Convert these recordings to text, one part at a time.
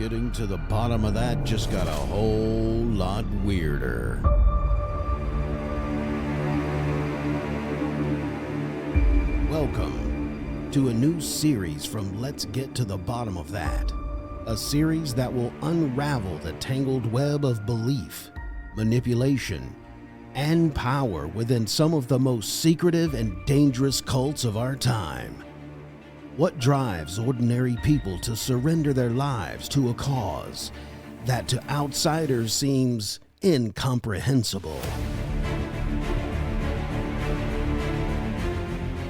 Getting to the bottom of that just got a whole lot weirder. Welcome to a new series from Let's Get to the Bottom of That. A series that will unravel the tangled web of belief, manipulation, and power within some of the most secretive and dangerous cults of our time. What drives ordinary people to surrender their lives to a cause that to outsiders seems incomprehensible?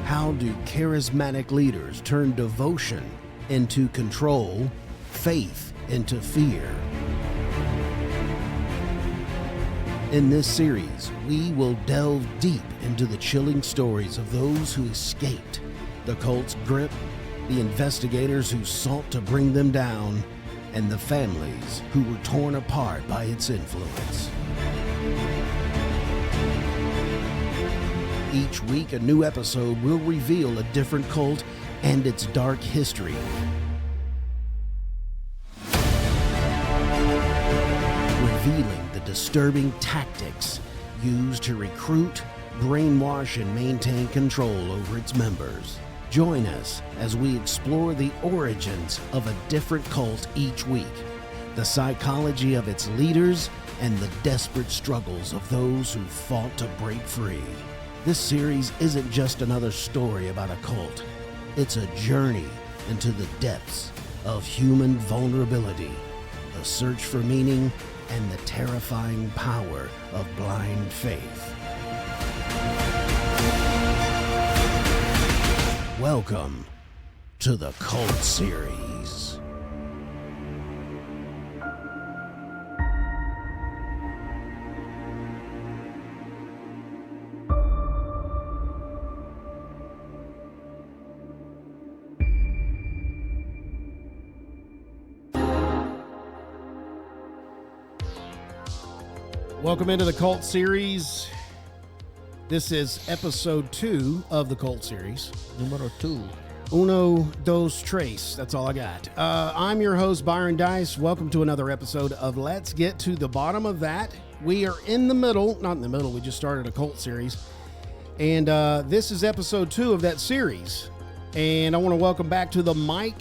How do charismatic leaders turn devotion into control, faith into fear? In this series, we will delve deep into the chilling stories of those who escaped the cult's grip, the investigators who sought to bring them down, and the families who were torn apart by its influence. Each week, a new episode will reveal a different cult and its dark history. Revealing the disturbing tactics used to recruit, brainwash, and maintain control over its members. Join us as we explore the origins of a different cult each week, the psychology of its leaders, and the desperate struggles of those who fought to break free. This series isn't just another story about a cult. It's a journey into the depths of human vulnerability, the search for meaning, and the terrifying power of blind faith. Welcome to the Cult Series. Welcome into the Cult Series. This is episode 2 of the Cult Series. Numero 2. Uno, dos, tres. That's all I got. I'm your host, Byron Dice. Welcome to another episode of Let's Get to the Bottom of That. We are in the middle. Not in the middle. We just started a Cult Series. And this is episode 2 of that series. And I want to welcome back to the mic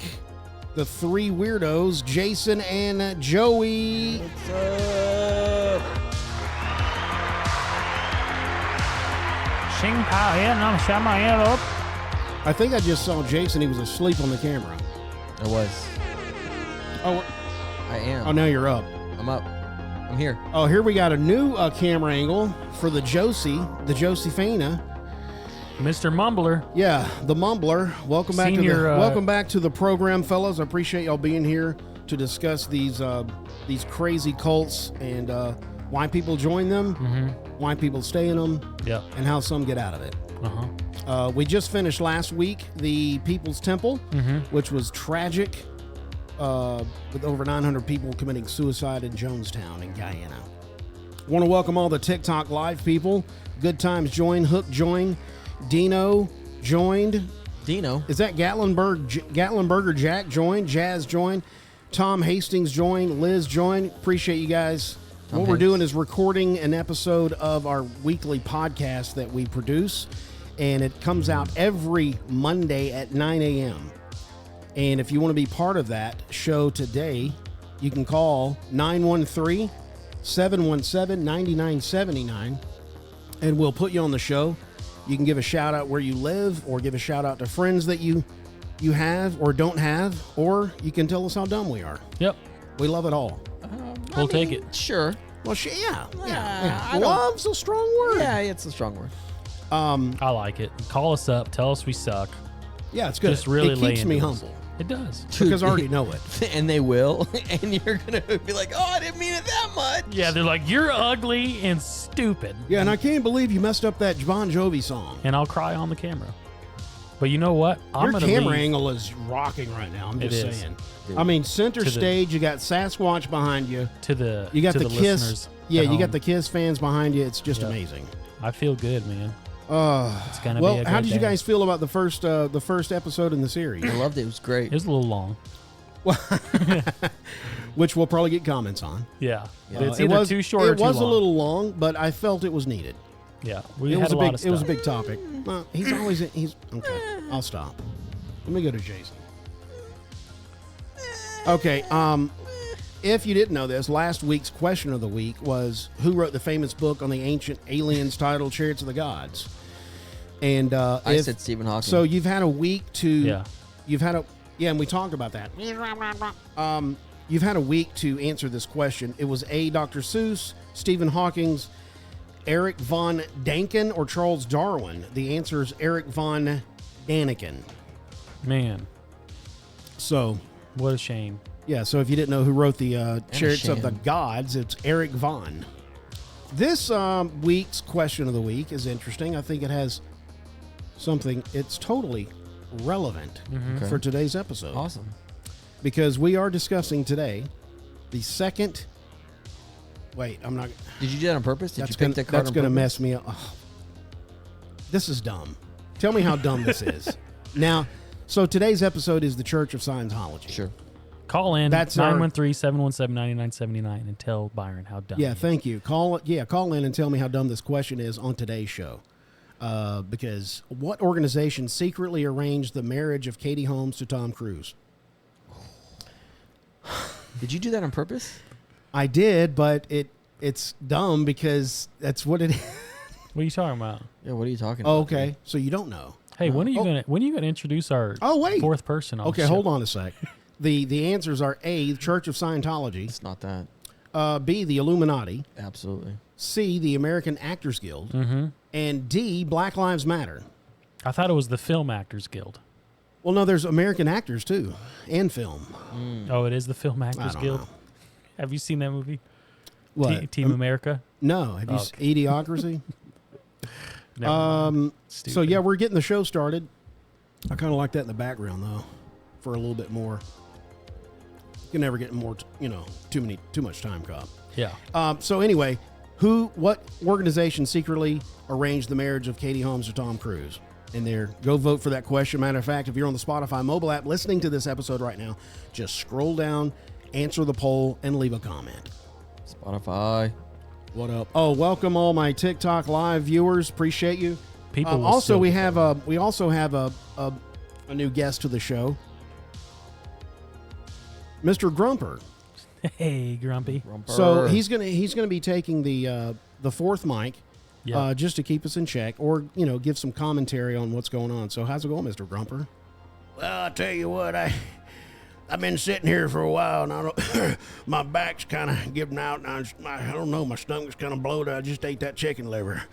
the three weirdos, Jason and Joey. What's up? I think I just saw Jason. He was asleep on the camera. I was. Oh, I am. oh, now you're up. I'm up. I'm here. Oh, here we got a new camera angle for the Josephina. Mr. Mumbler. Yeah, the Mumbler. Welcome back welcome back to the program, fellas. I appreciate y'all being here to discuss these crazy cults and why people join them, why people stay in them, and how some get out of it. We just finished last week the People's Temple, which was tragic, with over 900 people committing suicide in Jonestown in Guyana. I want to welcome all the TikTok live people. Good Times joined, Hook joined, Dino joined. Dino? Is that Gatlinburger Jack joined, Jazz joined, Tom Hastings joined, Liz joined. Appreciate you guys. What we're doing is recording an episode of our weekly podcast that we produce, and it comes out every Monday at 9 a.m. And if you want to be part of that show today, you can call 913-717-9979, and we'll put you on the show. You can give a shout out where you live, or give a shout out to friends that you have or don't have, or you can tell us how dumb we are. Yep. We love it all. We'll take it. Sure. Well, yeah. I Love's a strong word. Yeah, it's a strong word. I like it. Call us up. Tell us we suck. Yeah, it's good. Just really it keeps me humble. It does. Because I already know it. And they will. And you're going to be like, oh, I didn't mean it that much. Yeah, they're like, you're ugly and stupid. Yeah, and I can't believe you messed up that Bon Jovi song. And I'll cry on the camera. But you know what? Your camera angle is rocking right now. I'm just saying. Dude. I mean, center stage, you got Sasquatch behind you. You got the Kiss. Listeners Yeah, you got the Kiss fans behind you. It's just amazing. I feel good, man. It's gonna be a good how did you day. guys feel about the first episode in the series? I loved it. It was great. It was a little long. which we'll probably get comments on. Yeah. Yeah. It's either too short or It too was long. a little long, but I felt it was needed. Yeah. We It had was a lot of stuff. It was a big topic. Well, he's okay. I'll stop. Let me go to Jason. Okay. If you didn't know this, last week's question of the week was who wrote the famous book on the ancient aliens titled Chariots of the Gods? And I said Stephen Hawking. So you've had a week to. Yeah. You've had a. Yeah, and we talked about that. You've had a week to answer this question. It was A. Dr. Seuss, Stephen Hawking's, Eric von Daniken, or Charles Darwin. The answer is Eric von Daniken. Man, So, what a shame. yeah, so if you didn't know who wrote the Chariots of the shame. Gods, it's Eric von. This week's question of the week is interesting. I think it has something, it's totally relevant Okay. for today's episode. Awesome. Because we are discussing today the second. Wait, I'm not. Did you do that on purpose? Did That's you pick gonna, the card that's on gonna purpose? mess me up. Oh. This is dumb. Tell me how dumb this is. Now, so today's episode is the Church of Scientology. Sure. Call in That's our- 913-717-9979 and tell Byron how dumb. Yeah, he is. thank you. Call in and tell me how dumb this question is on today's show. Because what organization secretly arranged the marriage of Katie Holmes to Tom Cruise? Did you do that on purpose? I did, but it's dumb because that's what it is. What are you talking about? Yeah. What are you talking Oh, about? okay, so you don't know. Hey, when are you Oh. gonna introduce our Oh, wait. fourth person? On Okay, the show? hold on a sec. The answers are A, the Church of Scientology, It's not that. B, the Illuminati, Absolutely. C, the American Actors Guild, Mm-hmm. and D, Black Lives Matter. I thought it was the Film Actors Guild. Well, no, there's American actors too, and film. Oh, it is the Film Actors don't Guild. know. Have you seen that movie? What? Team America. No, have you Okay. Idiocracy? Never mind. So Stupid. yeah, we're getting the show started. I kind of like that in the background though, for a little bit more. You can never get more, too much time, Cobb. Yeah. So anyway, what organization secretly arranged the marriage of Katie Holmes to Tom Cruise? And there, go vote for that question. Matter of fact, if you're on the Spotify mobile app listening to this episode right now, just scroll down, answer the poll, and leave a comment. Spotify. What up? Oh, welcome all my TikTok live viewers. Appreciate you. People. will Also, still we get have that. we also have a new guest to the show, Mr. Grumper. Hey, Grumpy. So he's gonna be taking the fourth mic. Yeah. Just to keep us in check, or give some commentary on what's going on. So how's it going, Mr. Grumper? Well, I tell you what, I've been sitting here for a while, and I don't, my back's kind of giving out, and I don't know, my stomach's kind of bloated. I just ate that chicken liver.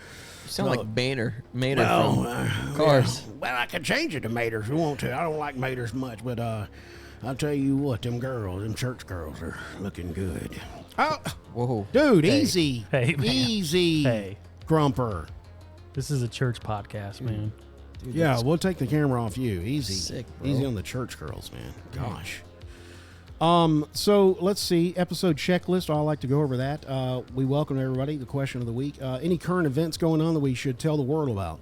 You sound like Mater Well, from Cars. yeah. Well, I could change it to Maters if you want to. I don't like Maters much, but I'll tell you what, them church girls are looking good. Oh, Whoa. dude, Hey. easy, Hey, man. easy, Hey, Grumper. this is a church podcast, man. Dude, Yeah, that's we'll take the camera off you. Easy. sick, bro. Easy on the church girls, man. Gosh. So let's see. Episode checklist. I like to go over that. We welcome everybody. The question of the week. Any current events going on that we should tell the world about?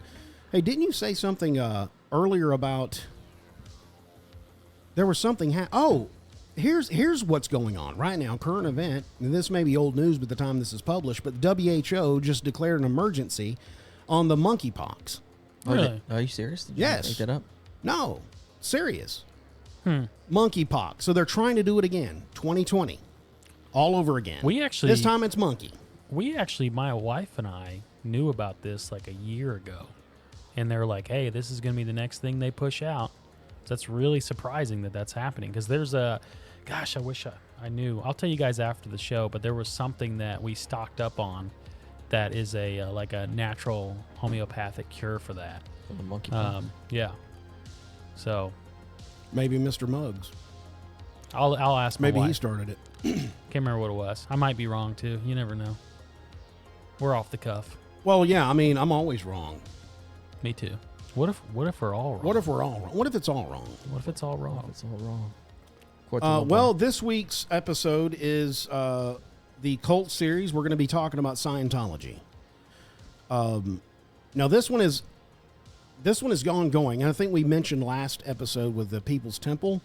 Hey, didn't you say something earlier about there was something here's what's going on right now. Current event, and this may be old news by the time this is published, but the WHO just declared an emergency on the monkeypox. Oh, Really? Are you serious? Did Yes. you make that up? No, serious. Monkeypox. So they're trying to do it again, 2020, all over again. We actually- this time it's monkey. My wife and I knew about this like a year ago, and they're like, "Hey, this is going to be the next thing they push out." So that's really surprising that that's happening because there's gosh, I wish I knew. I'll tell you guys after the show, but there was something that we stocked up on that is like a natural homeopathic cure for that. For the monkey. Yeah. So Maybe Mr. Muggs. I'll ask my Maybe he wife. started it. Can't remember what it was. I might be wrong too. You never know. We're off the cuff. Well, yeah. I mean, I'm always wrong. Me too. What if we're all wrong? What if we're all wrong? What if it's all wrong? What if it's all wrong? It's all wrong. Well, this week's episode is the cult series. We're going to be talking about Scientology. Now, this one is this one is ongoing. And I think we mentioned last episode with the People's Temple.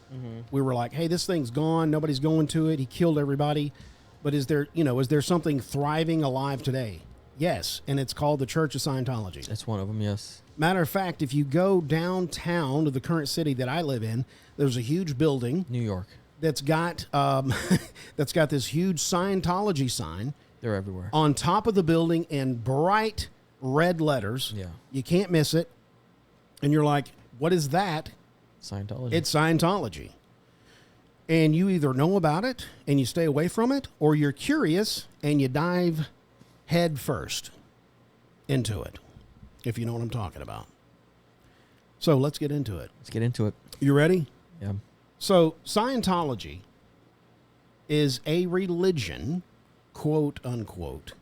We were like, hey, this thing's gone. Nobody's going to it. He killed everybody. But is there something thriving alive today? Yes. And it's called the Church of Scientology. That's one of them, yes. Matter of fact, if you go downtown to the current city that I live in, there's a huge building. New York. That's got this huge Scientology sign. They're everywhere. On top of the building in bright red letters. Yeah. You can't miss it. And you're like, what is that? Scientology. It's Scientology. And you either know about it and you stay away from it, or you're curious and you dive head first into it, if you know what I'm talking about. So let's get into it. Let's get into it. You ready? Yeah. So Scientology is a religion, quote unquote.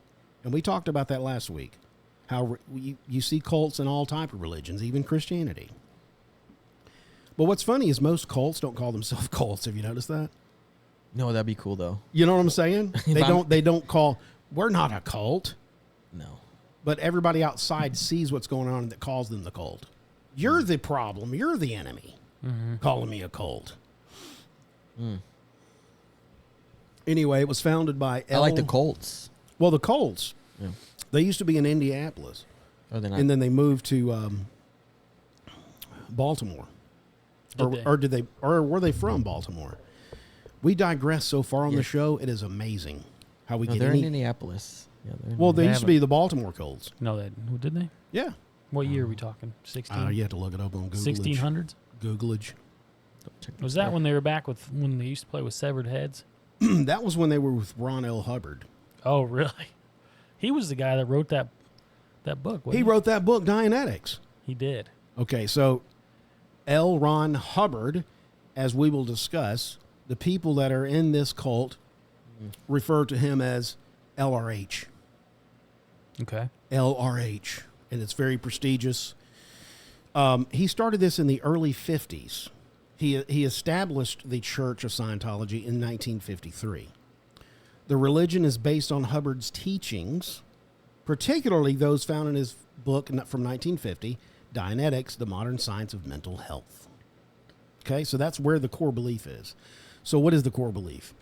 And we talked about that last week. How you see cults in all type of religions, even Christianity. But what's funny is most cults don't call themselves cults. Have you noticed that? No, that'd be cool though. You know what I'm saying? They don't call, we're not a cult. No. But everybody outside sees what's going on that calls them the cult. You're the problem. You're the enemy. Calling me a cult. Anyway, it was founded by I like the Colts. Well, the Colts. Yeah. They used to be in Indianapolis. Oh, they're not. And then they moved to Baltimore. Or were they from Baltimore? We digress so far on the show. It is amazing how we get they're in Indianapolis. Yeah, they used to be the Baltimore Colts. No, did they? Yeah. What year are we talking? 16? You have to look it up on Google. 1600s? Googlage. Was that when they were back when they used to play with severed heads? That was when they were with Ron L. Hubbard. Oh, really? He was the guy that wrote that book. He wrote that book, Dianetics. He did. Okay, so L. Ron Hubbard, as we will discuss, the people that are in this cult refer to him as LRH. Okay. LRH. And it's very prestigious. He started this in the early 50s. He established the Church of Scientology in 1953. The religion is based on Hubbard's teachings, particularly those found in his book from 1950, Dianetics, The Modern Science of Mental Health. Okay, so that's where the core belief is. So what is the core belief?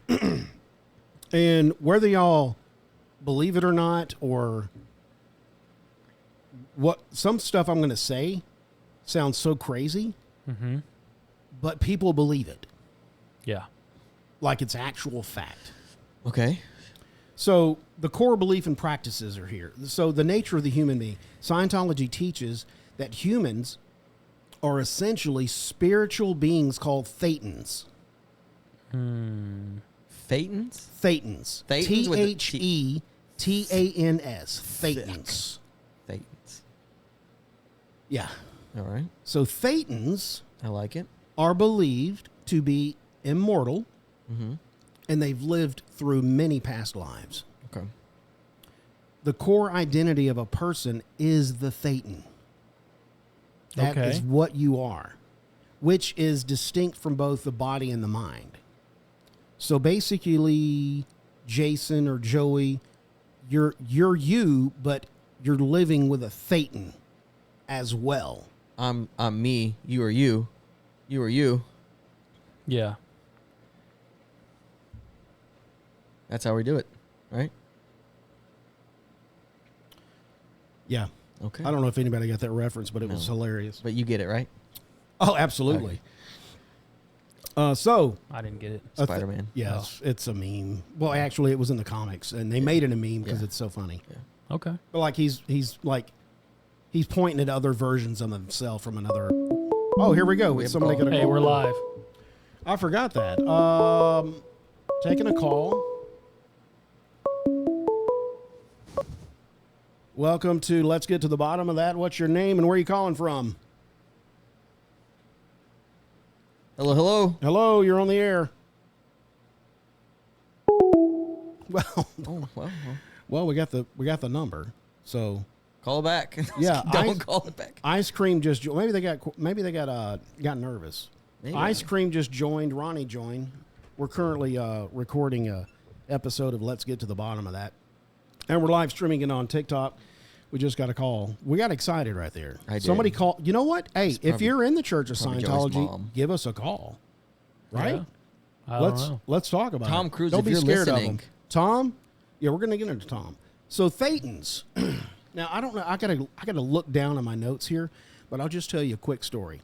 And whether y'all believe it or not, or what, some stuff I'm going to say sounds so crazy, but people believe it. Yeah. Like it's actual fact. Okay. So the core belief and practices are here. So the nature of the human being. Scientology teaches that humans are essentially spiritual beings called Thetans. Thetans? Thetans. Thetans. Thetans. Thetans. Yeah. All right. So Thetans I like it. are believed to be immortal, and they've lived through many past lives. Okay. The core identity of a person is the Thetan. That is what you are, which is distinct from both the body and the mind. So basically, Jason or Joey, you're you, but you're living with a Thetan as well. I'm me. You are you. You are you. Yeah. That's how we do it, right? Yeah. Okay. I don't know if anybody got that reference, but it was hilarious. But you get it, right? Oh, absolutely. So I didn't get it. Spider-Man. Yes, it's a meme. Well, actually, it was in the comics, and they made it a meme because it's so funny. Yeah. Okay. But like he's pointing at other versions of himself from another. Oh, here we go. We have Somebody a call. gonna Hey, call. we're live. I forgot that. Taking a call. Welcome to Let's Get to the Bottom of That. What's your name and where are you calling from? Hello, hello. Hello, you're on the air. Well, we got the number. So Call back. Yeah, Don't call it back. Ice Cream just maybe they got nervous. Maybe. Ice Cream just joined. Ronnie joined. We're currently recording a episode of Let's Get to the Bottom of That, and we're live streaming it on TikTok. We just got a call. We got excited right there. I Somebody did. called. You know what? Hey, if you're in the Church of probably Joey's Scientology, mom. give us a call. Right? Yeah. I don't know. Let's talk about Tom it. Cruise, Don't if be you're scared listening. of him. Tom? Yeah, we're gonna get into Tom. So Thetans. Now I don't know. I gotta look down at my notes here, but I'll just tell you a quick story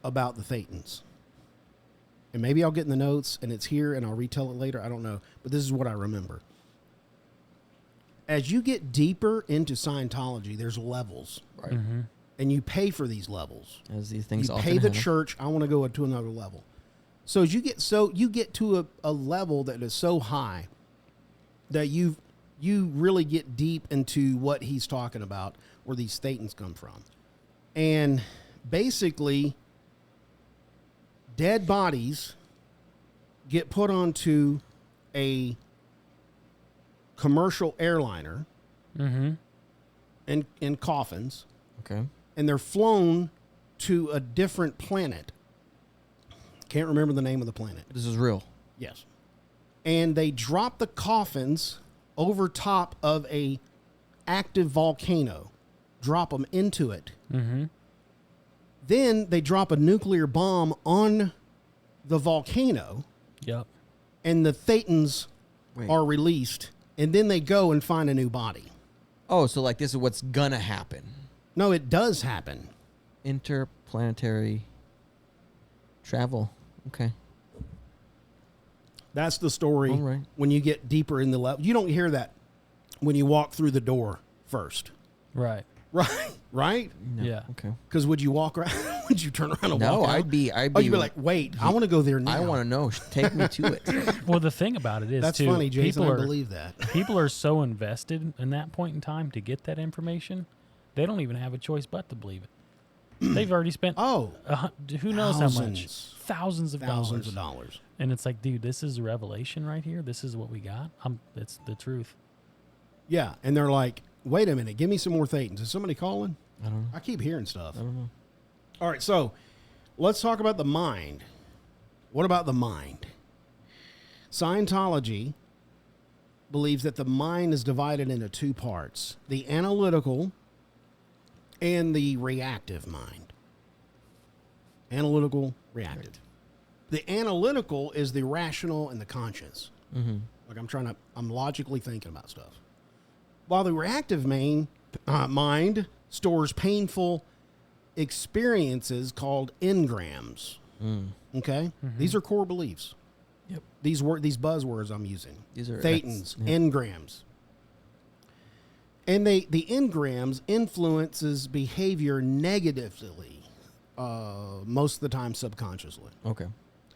about the Thetans. And maybe I'll get in the notes and it's here and I'll retell it later. I don't know. But this is what I remember. As you get deeper into Scientology, there's levels. Right. And you pay for these levels. As these things You often pay the have. church. I want to go to another level. So as you get to a level that is so high that you really get deep into what he's talking about, where these Thetans come from. And basically, dead bodies get put onto a commercial airliner in coffins, Okay. and they're flown to a different planet. Can't remember the name of the planet. This is real. Yes. And they drop the coffins over top of a active volcano. Drop them into it. Then they drop a nuclear bomb on the volcano, Yep. and the Thetans Wait. are released, and then they go and find a new body. Oh, so like this is what's gonna happen. No, it does happen. Interplanetary travel. Okay. That's the story. All right. When you get deeper in the level, you don't hear that when you walk through the door first, Right. right? No. Yeah. Okay. Because would you walk around? Would you turn around and No, walk out? I'd be. Oh, you'd be like, wait, I want to go there now. I want to know. Take me to it. Well, the thing about it is, That's too, funny, Jason. people I are, believe that. people are so invested in that point in time to get that information, they don't even have a choice but to believe it. They've already spent Oh, who knows how much, thousands. thousands of Thousands dollars. of dollars. And it's like, dude, this is revelation right here. This is what we got. It's the truth. Yeah, and they're like, wait a minute, give me some more Thetans. Is somebody calling? I don't know. I keep hearing stuff. I don't know. All right, so let's talk about the mind. What about the mind? Scientology believes that the mind is divided into two parts: the analytical and the reactive mind. Analytical, reactive. The analytical is the rational and the conscious. Like I'm logically thinking about stuff. While the reactive mind stores painful experiences called engrams. Okay? These are core beliefs. Yep. These buzzwords I'm using. These are Thetans, that's- yeah. engrams. And the engrams influences behavior negatively, most of the time subconsciously. Okay.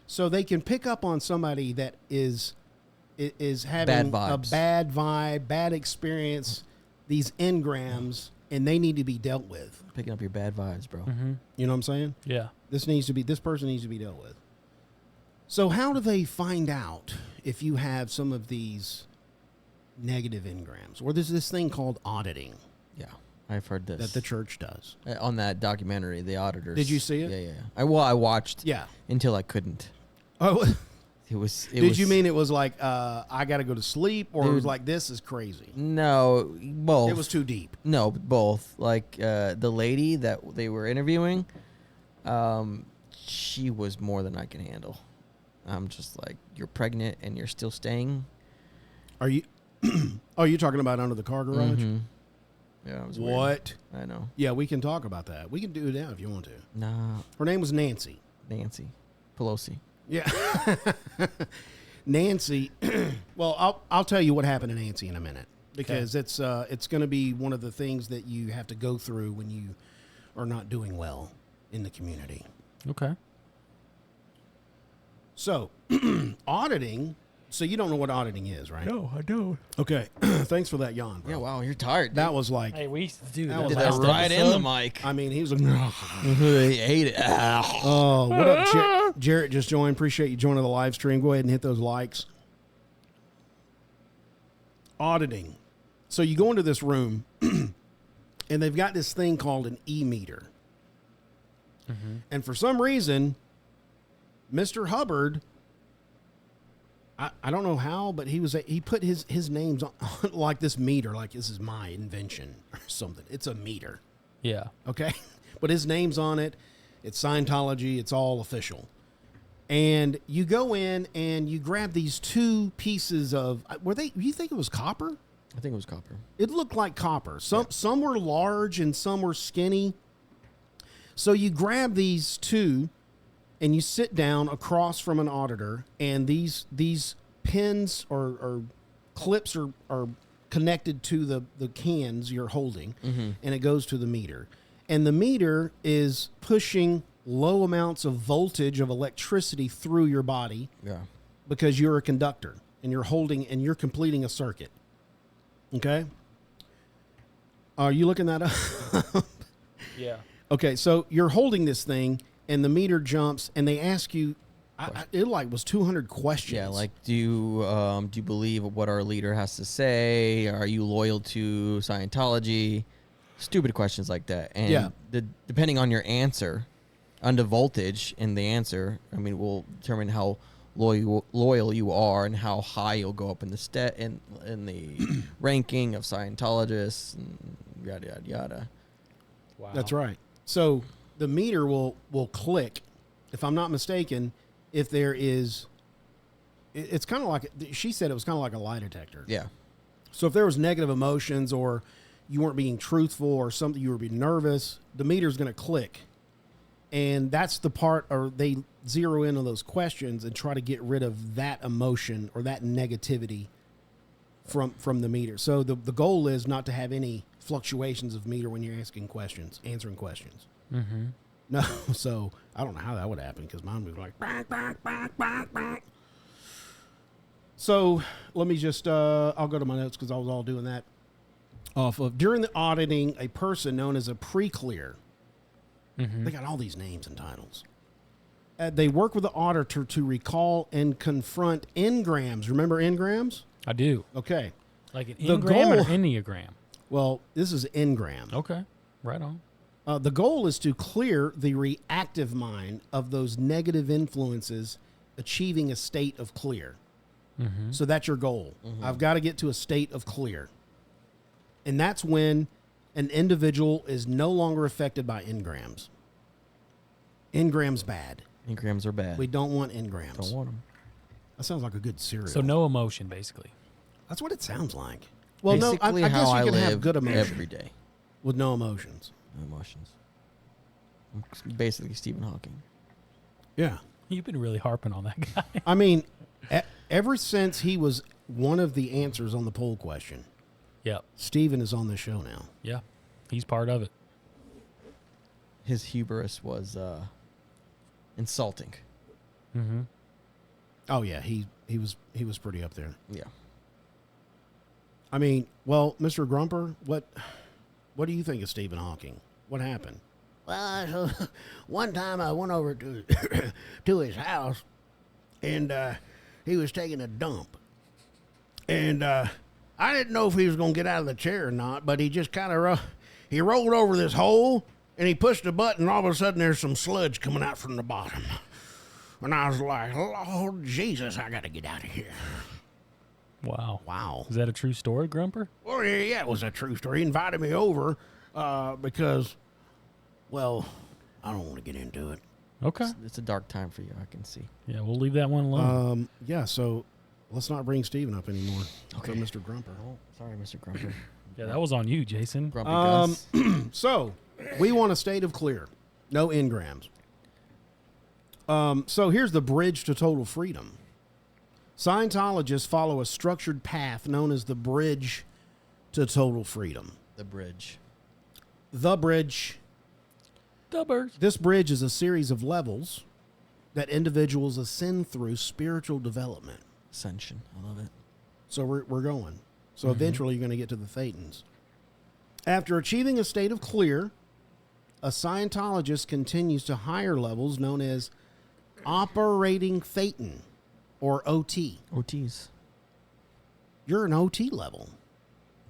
So they can pick up on somebody that is having Bad a vibes. bad vibe, bad experience, these engrams, and they need to be dealt with. Picking up your bad vibes, bro. You know what I'm saying? Yeah. This person needs to be dealt with. So how do they find out if you have some of these negative engrams? Or there's this thing called auditing Yeah, I've heard this. that the church does. On that documentary, The Auditors. Did you see it? Yeah. I watched. Yeah. Until I couldn't. Oh, It was. did you mean it was like I got to go to sleep, or it was Dude. like this is crazy? No, both. It was too deep. No, both. Like the lady that they were interviewing, she was more than I can handle. I'm just like, you're pregnant and you're still staying. Are you? Oh, you're talking about under the car garage? Mhm. Yeah, it was weird. What? I know. Yeah, we can talk about that. We can do it now if you want to. Nah, Her name was Nancy. Nancy Pelosi. Yeah. Nancy. Well, I'll tell you what happened to Nancy in a minute, because it's going to be one of the things that you have to go through when you are not doing well in the community. Okay. So, auditing. So you don't know what auditing is, right? No, I don't. Okay. Thanks for that yawn, bro. Yeah, wow, you're tired. That was like, Hey, we used to do That that. was Did that last right in the mic. I mean, he was like, I hate it. oh, what up, Jarrett just joined. Appreciate you joining the live stream. Go ahead and hit those likes. Auditing. So you go into this room, and they've got this thing called an e-meter. And for some reason, Mr. Hubbard I don't know how, but he put his names on like this meter, like this is my invention or something. It's a meter. Yeah. Okay. But his name's on it. It's Scientology. It's all official. And you go in and you grab these two pieces of, you think it was copper? I think it was copper. It looked like copper. Some were large and some were skinny. So you grab these two and you sit down across from an auditor, and these pins or clips are connected to the cans you're holding, and it goes to the meter. And the meter is pushing low amounts of voltage of electricity through your body, because you're a conductor and you're completing a circuit. Okay. Are you looking that up? Yeah. Okay, so you're holding this thing, and the meter jumps, and they ask you, it was 200 questions. Yeah, like do you believe what our leader has to say? Are you loyal to Scientology? Stupid questions like that. And depending on your answer, on the voltage in the answer, I mean, will determine how loyal you are and how high you'll go up in the in the ranking of Scientologists and yada yada yada. Wow. That's right. So the meter will click, if I'm not mistaken, if there is. It's kind of like, she said it was kind of like a lie detector. Yeah. So if there was negative emotions, or you weren't being truthful, or something, you were being nervous, the meter's going to click. And that's the part, or they zero in on those questions and try to get rid of that emotion or that negativity from the meter. So the goal is not to have any fluctuations of meter when you're answering questions. Mm-hmm. No, so I don't know how that would happen, because mine was like, back, back, back, back, back. So let me just, I'll go to my notes, because I was all doing that off of, during the auditing, a person known as a pre-clear. Mm-hmm. They got all these names and titles. They work with the auditor to recall and confront engrams. Remember engrams? I do. Okay. Like an The engram or goal- enneagram? Well, this is engram. Okay. Right on. The goal is to clear the reactive mind of those negative influences, achieving a state of clear. Mm-hmm. So that's your goal. I've got to get to a state of clear. And that's when an individual is no longer affected by engrams. Engrams bad. Engrams are bad. We don't want engrams. Don't want them. That sounds like a good cereal. So no emotion, basically. That's what it sounds like. Well, Basically, no, I how guess you I can have live good emotion every day. with no emotions. No emotions. I'm basically Stephen Hawking. Yeah. You've been really harping on that guy. I mean, ever since he was one of the answers on the poll question, Yep. Steven is on the show now. Yeah. He's part of it. His hubris was insulting. Mm-hmm. Oh yeah, he was pretty up there. Yeah. I mean, well, Mr. Grumper, what do you think of Stephen Hawking? What happened? Well, so one time I went over to to his house, and he was taking a dump. And I didn't know if he was going to get out of the chair or not, but he just kind of he rolled over this hole, and he pushed a button, and all of a sudden there's some sludge coming out from the bottom. And I was like, Lord Jesus, I got to get out of here. Wow. Wow. Is that a true story, Grumper? Well, yeah, it was a true story. He invited me over because, well, I don't want to get into it. Okay. It's a dark time for you, I can see. Yeah, we'll leave that one alone. Yeah, so let's not bring Steven up anymore. Okay. So Mr. Grumper. Oh, sorry, Mr. Grumper. Yeah, that was on you, Jason. Grumpy Gus. So we want a state of clear. No engrams. So here's the bridge to total freedom. Scientologists follow a structured path known as the bridge to total freedom. The bridge. The bridge. The birds. This bridge is a series of levels that individuals ascend through spiritual development. Ascension. I love it. So we're going. So eventually you're going to get to the Thetans. After achieving a state of clear, a Scientologist continues to higher levels known as operating Thetan, or OT. OTs. You're an OT level.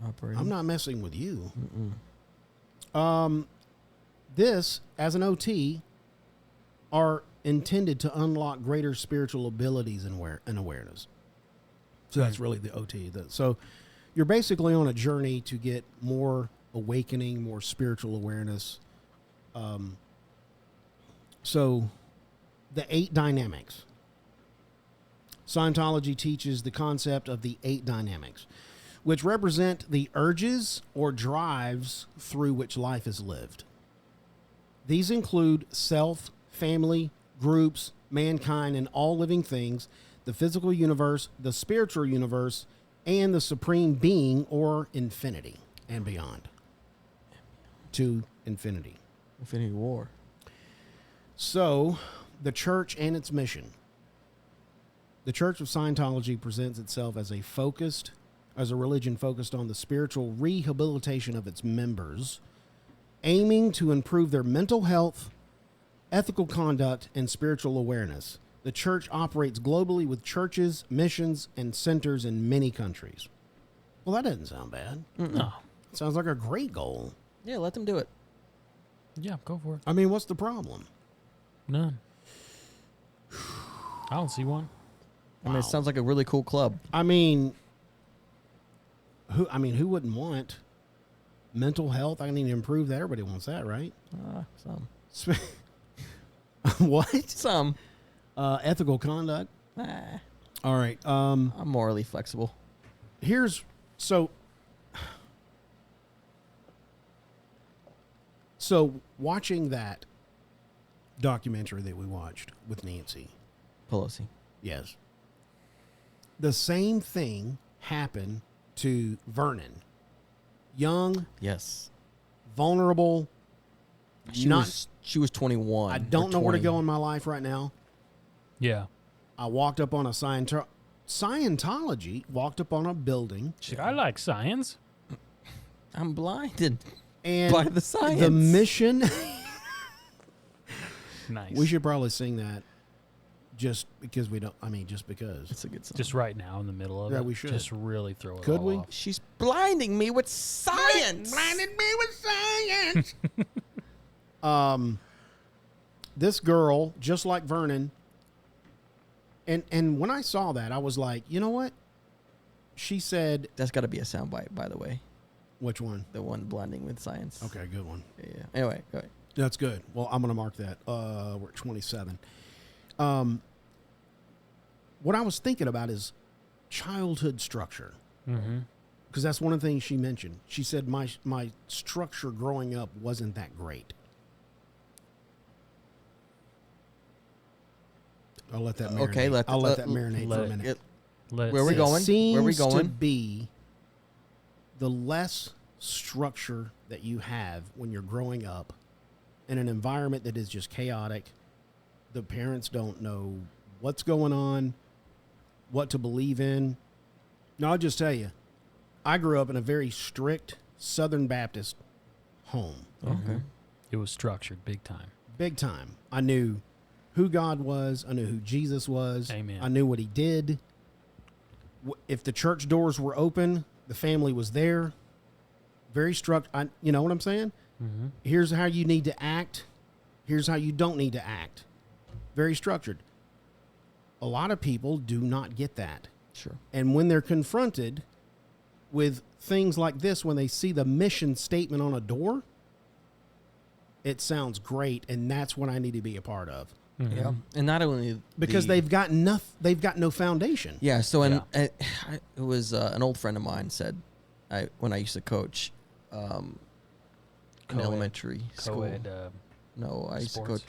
Operating. I'm not messing with you. This, as an OT, are intended to unlock greater spiritual abilities and awareness. So that's really the OT. So you're basically on a journey to get more awakening, more spiritual awareness. So the 8 dynamics. Scientology teaches the concept of the 8 dynamics, which represent the urges or drives through which life is lived. These include self, family, groups, mankind, and all living things, the physical universe, the spiritual universe, and the supreme being or infinity and beyond. To infinity. Infinity War. So, the church and its mission. The Church of Scientology presents itself as a religion focused on the spiritual rehabilitation of its members, aiming to improve their mental health, ethical conduct, and spiritual awareness. The church operates globally with churches, missions, and centers in many countries. Well, that doesn't sound bad. No. Sounds like a great goal. Yeah, let them do it. Yeah, go for it. I mean, what's the problem? None. I don't see one. I mean, it sounds like a really cool club. I mean, who wouldn't want mental health? I need to improve that. Everybody wants that, right? Some. What? Some. Ethical conduct. All right. I'm morally flexible. So watching that documentary that we watched with Nancy. Pelosi. Yes. The same thing happened to Vernon. Young, Yes. vulnerable. She was 21. I don't or know where to 20. go in my life right now. Yeah. I walked up on a Scientology, walked up on a building. Shit, I like science. I'm blinded And by the science. the mission. Nice. We should probably sing that just because just because. It's a good song. Just right now in the middle of it. Yeah, we should. Just really throw it Could all we? off. She's blinding me with science. Blinded me with science. This girl, just like Vernon, and when I saw that, I was like, you know what? She said, That's got to be a soundbite, by the way. which one? The one blinding with science. Okay, good one. Yeah. Anyway, go ahead. That's good. Well, I'm going to mark that. We're at 27. What I was thinking about is childhood structure. Mm-hmm. Because that's one of the things she mentioned. She said my structure growing up wasn't that great. I'll let that marinate. Okay, I'll let that let- marinate for a minute. Let's Where we It going? seems Where we to going? be the less structure that you have when you're growing up in an environment that is just chaotic. The parents don't know what's going on, what to believe in. Now, I'll just tell you, I grew up in a very strict Southern Baptist home. Okay. It was structured big time. Big time. I knew who God was. I knew who Jesus was. Amen. I knew what he did. If the church doors were open, the family was there. Very structured. You know what I'm saying? Mm-hmm. Here's how you need to act. Here's how you don't need to act. Very structured. A lot of people do not get that. Sure. And when they're confronted with things like this, when they see the mission statement on a door, it sounds great, and that's what I need to be a part of. Mm-hmm. Yeah. And not only Because they've got no foundation. Yeah. So Yeah. it was an old friend of mine said, when I used to coach in Co-ed. elementary school. Co-ed, No, I used to sports.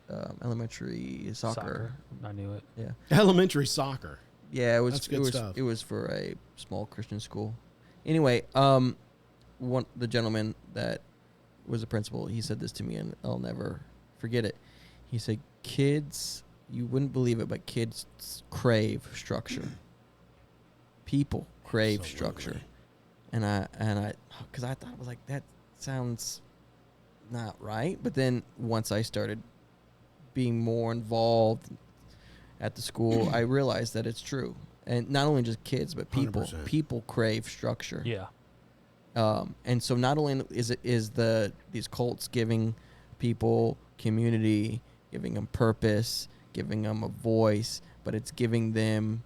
coach elementary soccer. I knew it. Yeah. Elementary soccer. Yeah, it was That's good stuff. It was for a small Christian school. Anyway, the gentleman that was the principal, he said this to me, and I'll never forget it. He said, "Kids, you wouldn't believe it, but kids crave structure. People crave Absolutely. structure." And I, because I thought it was like, that sounds not right. But then once I started being more involved at the school, I realized that it's true. And not only just kids, but people. 100%. People crave structure. Yeah. And so not only is these cults giving people community, giving them purpose, giving them a voice, but it's giving them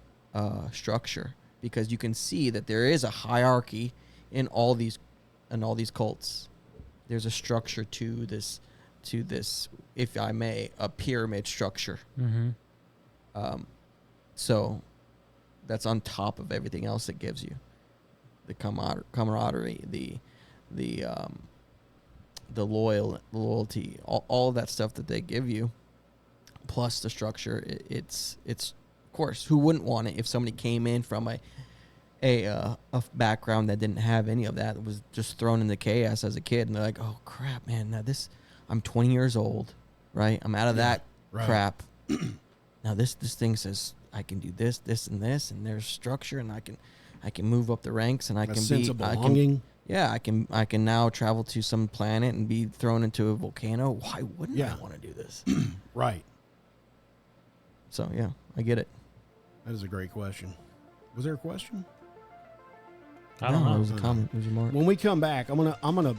structure. because you can see that there is a hierarchy in all these cults. There's a structure to this, if I may, a pyramid structure. Mm-hmm. So that's on top of everything else it gives you, the camaraderie, the loyalty, all of that stuff that they give you, plus the structure. It's of course, who wouldn't want it if somebody came in from a background that didn't have any of that, was just thrown into chaos as a kid, and they're like, oh crap, man, now I'm 20 years old, right? I'm out of that crap. Now this thing says I can do this, and this, and there's structure, and I can move up the ranks, and I can sense be of belonging. I can now travel to some planet and be thrown into a volcano. Why wouldn't I want to do this? Right. So yeah, I get it. That is a great question. Was there a question? I don't know. It was a comment. It was a remark. When we come back, I'm gonna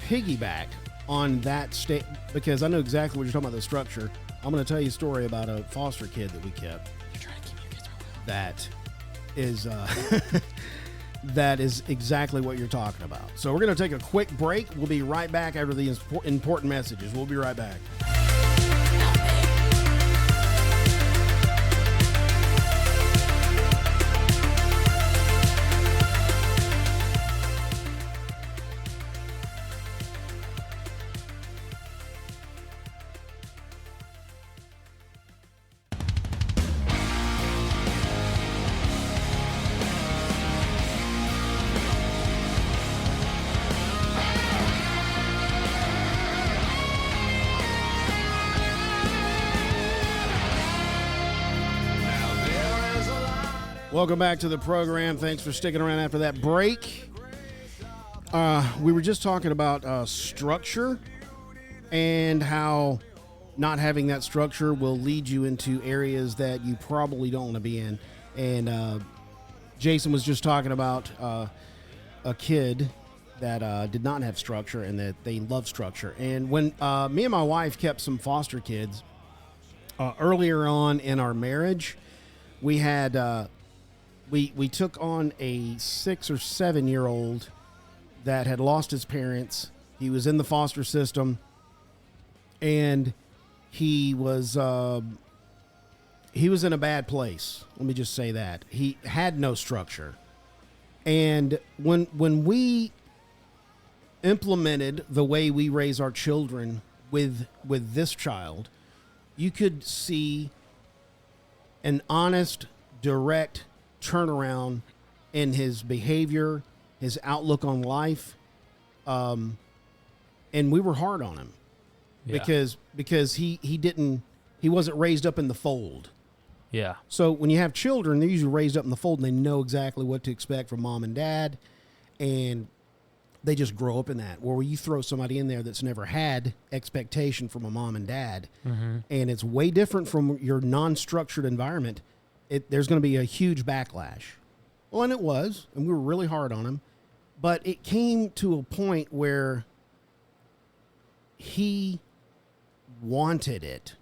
piggyback on that state, because I know exactly what you're talking about, the structure. I'm gonna tell you a story about a foster kid that we kept. You're trying to keep your kids around. That is that is exactly what you're talking about. So we're gonna take a quick break. We'll be right back after the important messages. We'll be right back. Welcome back to the program. Thanks for sticking around after that break. We were just talking about structure and how not having that structure will lead you into areas that you probably don't want to be in. And Jason was just talking about a kid that did not have structure and that they love structure. And when me and my wife kept some foster kids earlier on in our marriage, we had... We took on a 6 or 7 year old that had lost his parents. He was in the foster system, and he was in a bad place. Let me just say that. He had no structure. And when we implemented the way we raise our children with this child, you could see an honest, direct turnaround in his behavior, his outlook on life, and we were hard on him because he wasn't raised up in the fold. Yeah. So when you have children, they're usually raised up in the fold, and they know exactly what to expect from mom and dad, and they just grow up in that. Where you throw somebody in there that's never had expectation from a mom and dad, and it's way different from your non-structured environment. There's going to be a huge backlash. Well, and it was, and we were really hard on him, but it came to a point where he wanted it.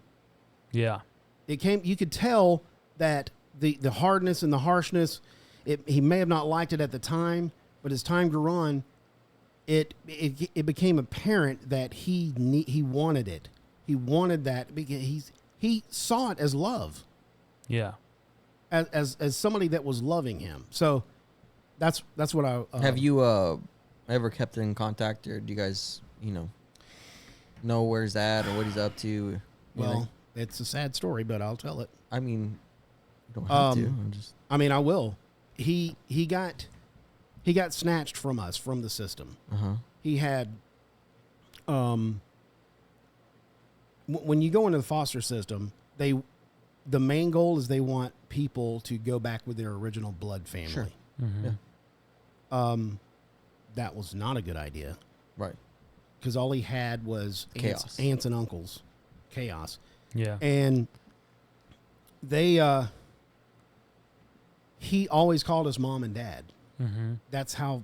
Yeah. You could tell that the hardness and the harshness, he may have not liked it at the time, but as time grew on, it became apparent that he wanted it. He wanted that because he saw it as love. Yeah. As somebody that was loving him. So that's what I... Have you ever kept in contact, or do you guys, know where he's at or what he's up to? Well, it's a sad story, but I'll tell it. I mean, you don't have to. I will. He got snatched from us, from the system. He had... when you go into the foster system, the main goal is they want people to go back with their original blood family. Sure. Mm-hmm. Yeah. That was not a good idea. Right. Because all he had was chaos. Aunts and uncles. Chaos. Yeah. And they, he always called us mom and dad. Mm-hmm. That's how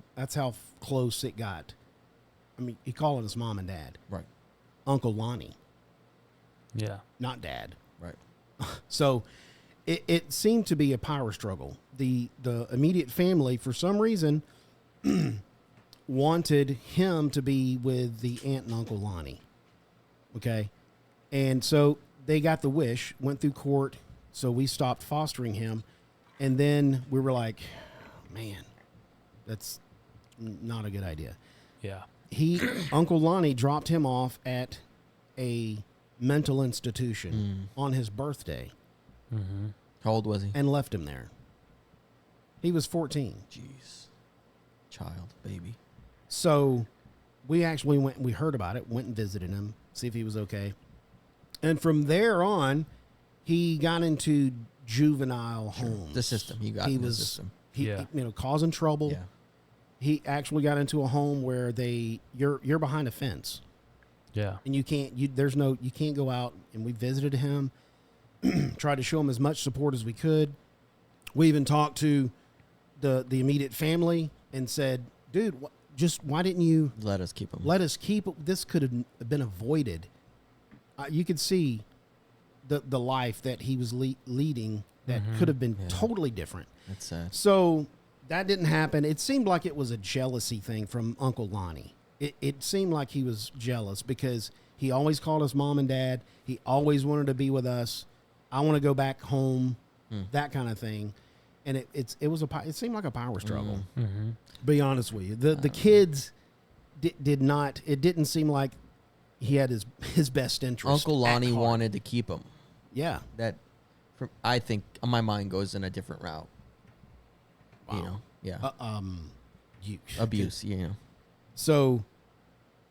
close it got. I mean, he called us mom and dad. Right. Uncle Lonnie. Yeah. Not dad. Right. So it seemed to be a power struggle. The immediate family, for some reason, wanted him to be with the aunt and uncle Lonnie. Okay. And so they got the wish, went through court. So we stopped fostering him. And then we were like, man, that's not a good idea. Yeah. Uncle Lonnie dropped him off at a mental institution on his birthday. Mm-hmm. How old was he? And left him there. He was 14. Jeez. Child, baby. So we actually we heard about it, went and visited him, see if he was okay. And from there on, he got into juvenile homes. The system. He got in the system. He, causing trouble. Yeah. He actually got into a home where you're behind a fence. Yeah. And you can't go out. And we visited him, tried to show him as much support as we could. We even talked to the immediate family and said, dude, why didn't you let us keep him? This could have been avoided. You could see the life that he was leading that could have been totally different. That's sad. So that didn't happen. It seemed like it was a jealousy thing from Uncle Lonnie. It seemed like he was jealous because he always called us mom and dad. He always wanted to be with us. I want to go back home, that kind of thing. And it seemed like a power struggle. Mm-hmm. Be honest with you, the kids did not. It didn't seem like he had his best interest. Uncle Lonnie wanted to keep him. Yeah, I think my mind goes in a different route. Wow. You know, yeah. Abuse. You know. So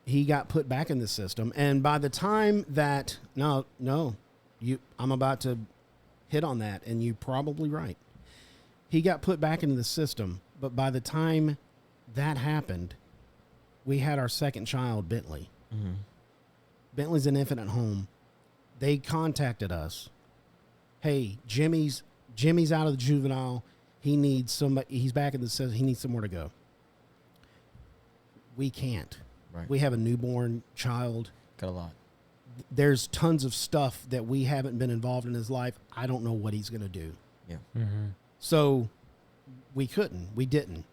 he got put back in the system, and by the time that I'm about to hit on that, and you're probably right. He got put back into the system, but by the time that happened, we had our second child, Bentley. Mm-hmm. Bentley's an infant at home. They contacted us. Hey, Jimmy's out of the juvenile. He needs somebody. He's back in the system. He needs somewhere to go. We can't. Right. We have a newborn child. Got a lot. There's tons of stuff that we haven't been involved in his life. I don't know what he's going to do. Yeah. Mm-hmm. So we didn't.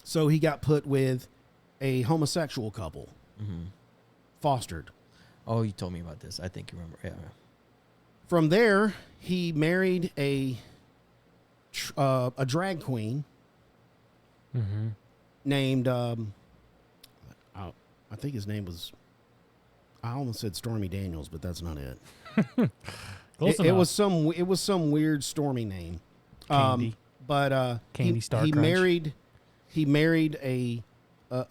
So he got put with a homosexual couple, fostered. Oh, you told me about this. I think you remember. Yeah. From there, he married a drag queen named, I think his name was, I almost said Stormy Daniels, but that's not it. It was some weird Stormy name. Candy. Candy Star Crunch. He married a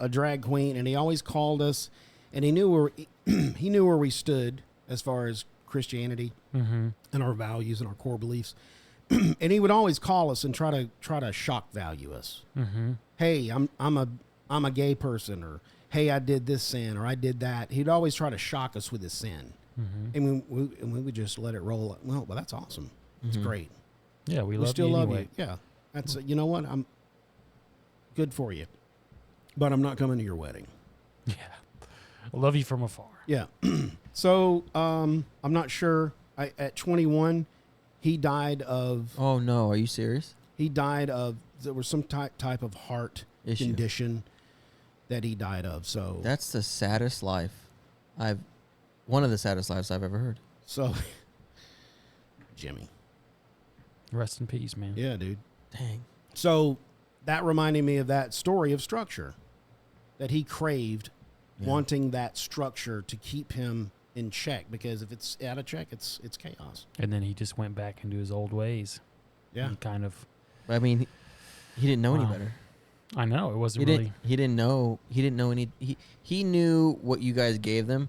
drag queen, and he always called us, and he knew where we stood as far as Christianity and our values and our core beliefs. And he would always call us and try to shock value us. Hey, I'm a gay person, or hey, I did this sin, or I did that. He'd always try to shock us with his sin, and we would just let it roll. Well, that's awesome. It's great. Yeah, we still you love anyway. you. Yeah, that's you know what, I'm good for you, but I'm not coming to your wedding. Yeah, I love you from afar. Yeah. So I'm not sure. At 21, he died of. Oh no! Are you serious? He died of. There was some type of heart condition that he died of. So that's the saddest life one of the saddest lives I've ever heard. So, Jimmy. Rest in peace, man. Yeah, dude. Dang. So that reminded me of that story of structure that he craved, wanting that structure to keep him in check, because if it's out of check, it's chaos. And then he just went back into his old ways. Yeah. He kind of. I mean, he didn't know any better. I know it wasn't really. He didn't know any. He knew what you guys gave them,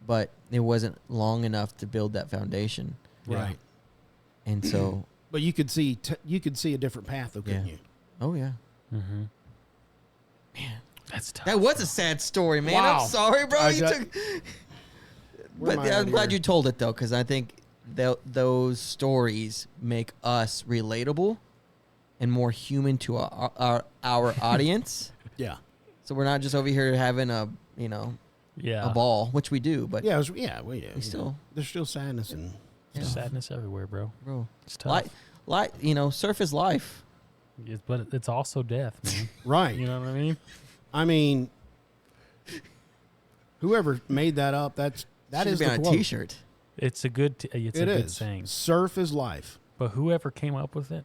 but it wasn't long enough to build that foundation. Right. And so. But you could see a different path, though, couldn't you? Oh yeah. Mm-hmm. Man, that's tough. that was a sad story, man. Wow. I'm sorry, bro. But I'm glad you told it though, because I think those stories make us relatable and more human to our audience. Yeah. So we're not just over here having a ball, which we do, but we do. still, there's still sadness and There's sadness everywhere, bro. Bro. It's tough. Surf is life. But it's also death, man. Right. You know what I mean? I mean, whoever made that up, that Should is be the on a quote. T-shirt. It's a good good saying. Surf is life, But whoever came up with it,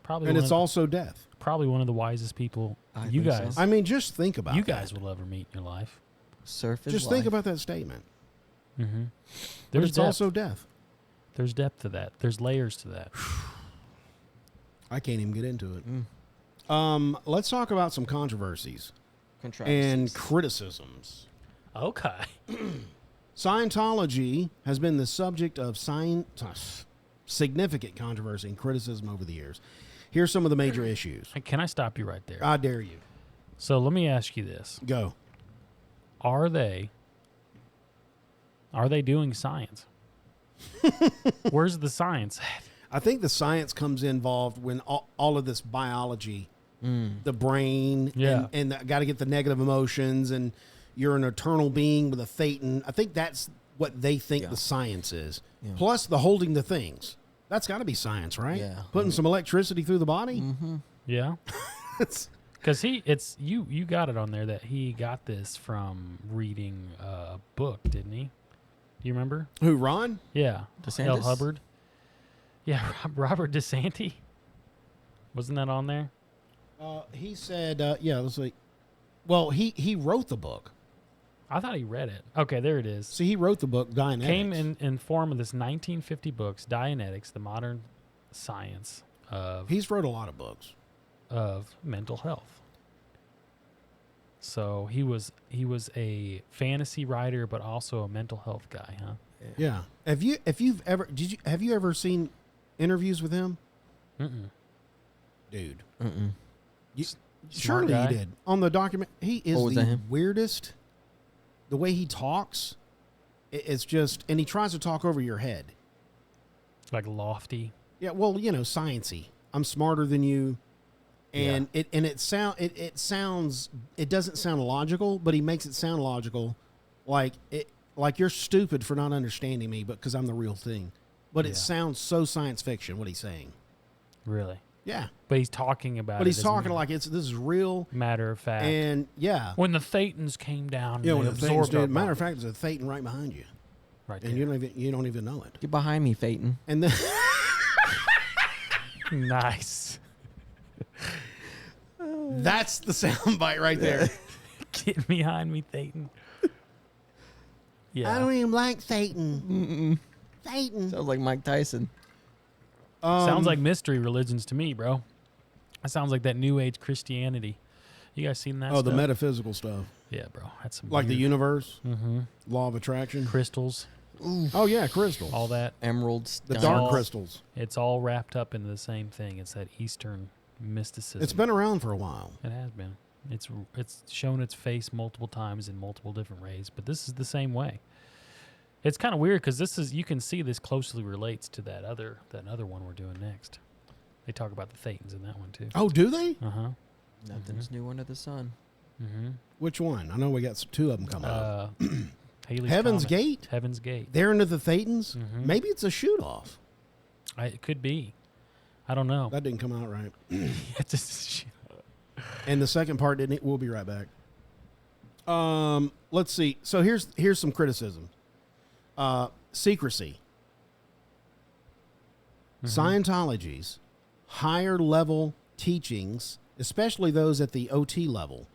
probably and one it's of, also death. probably one of the wisest people I you think so. guys I mean, just think about you that. guys will ever meet in your life. Surf is Just life. think about that statement. Mm-hmm. But There's it's depth. also death. There's depth to that. There's layers to that. I can't even get into it. Mm. Let's talk about some controversies and Controversies. criticisms. Okay. Scientology has been the subject of significant controversy and criticism over the years. Here's some of the major issues. Can I stop you right there? I dare you. So let me ask you this: Go. Are they doing science? Where's the science at? I think the science comes involved when all of this biology, the brain, Yeah. and got to get the negative emotions, and you're an eternal being with a thetan. I think that's what they think Yeah. the science is. Yeah. Plus the holding the things. That's got to be science, right? Yeah. Putting some electricity through the body. Yeah, It's- because you got it on there that he got this from reading a book, didn't he? Do you remember? Who, Ron? Yeah, DeSantis? L. Hubbard. Yeah, Robert DeSanti. Wasn't that on there? He said, yeah, let's see. Well, he wrote the book. I thought he read it. Okay, there it is. See, he wrote the book, Dianetics. Came in form of this 1950 books, Dianetics, the modern science He's wrote a lot of books. of mental health. So he was a fantasy writer, but also a mental health guy, huh? Yeah. Have you ever seen interviews with him? Mm-mm. Dude. Mm-mm. Smart Surely guy. you did. On the document, he is Oh, was that the him? weirdest. The way he talks, it's just, and he tries to talk over your head. Like lofty. Yeah, well, sciencey. I'm smarter than you, and it sounds it doesn't sound logical, but he makes it sound logical, like you're stupid for not understanding me, but because I'm the real thing. But Yeah. it sounds so science fiction what he's saying. Really. Yeah, But he's talking about but it he's as talking a like this is real, matter of fact. and yeah. When the Thetans came down, Yeah, and when they the things absorbed our do. Matter of body. fact, there's a Thetan right behind you, right and there. you don't even know it. Get behind me, Phaeton. And then Nice. that's the soundbite right there. Get behind me, Thetan. Yeah. I don't even like Thetan. Thetan. Sounds like Mike Tyson. Sounds like mystery religions to me, bro. That sounds like that New Age Christianity. You guys seen that? the stuff? metaphysical stuff, Yeah, bro. That's some like the weird universe, Mm-hmm. law of attraction. crystals, Oh yeah, crystals. all that. Emeralds. The It's dark all- crystals. It's all wrapped up into the same thing. It's that Eastern mysticism. It's been around for a while. It has been. It's shown its face multiple times in multiple different ways, but this is the same way. It's kind of weird because you can see this closely relates to that other one we're doing next. They talk about the Thetans in that one too. Oh, do they? Uh huh. Nothing's new under the sun. Mm-hmm. Which one? I know we got two of them coming up. Halley's Heaven's Comet. Gate? Heaven's Gate. They're into the Thetans. Mhm. Maybe it's a shoot off. It could be. I don't know. That didn't come out right. It's just, And the second part didn't. We'll be right back. Let's see. So here's some criticism. Secrecy. Scientology's higher level teachings, especially those at the OT level,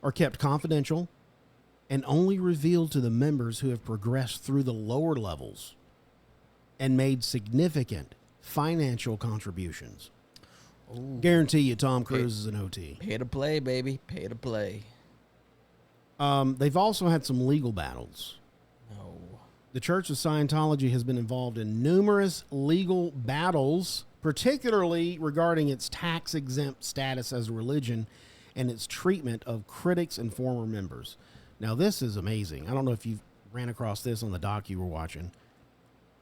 are kept confidential and only revealed to the members who have progressed through the lower levels and made significant financial contributions. Guarantee you Tom Cruise is an OT. Pay to play, baby. Pay to play. They've also had some legal battles. No. The Church of Scientology has been involved in numerous legal battles, particularly regarding its tax-exempt status as a religion and its treatment of critics and former members. Now, this is amazing. I don't know if you ran across this on the doc you were watching,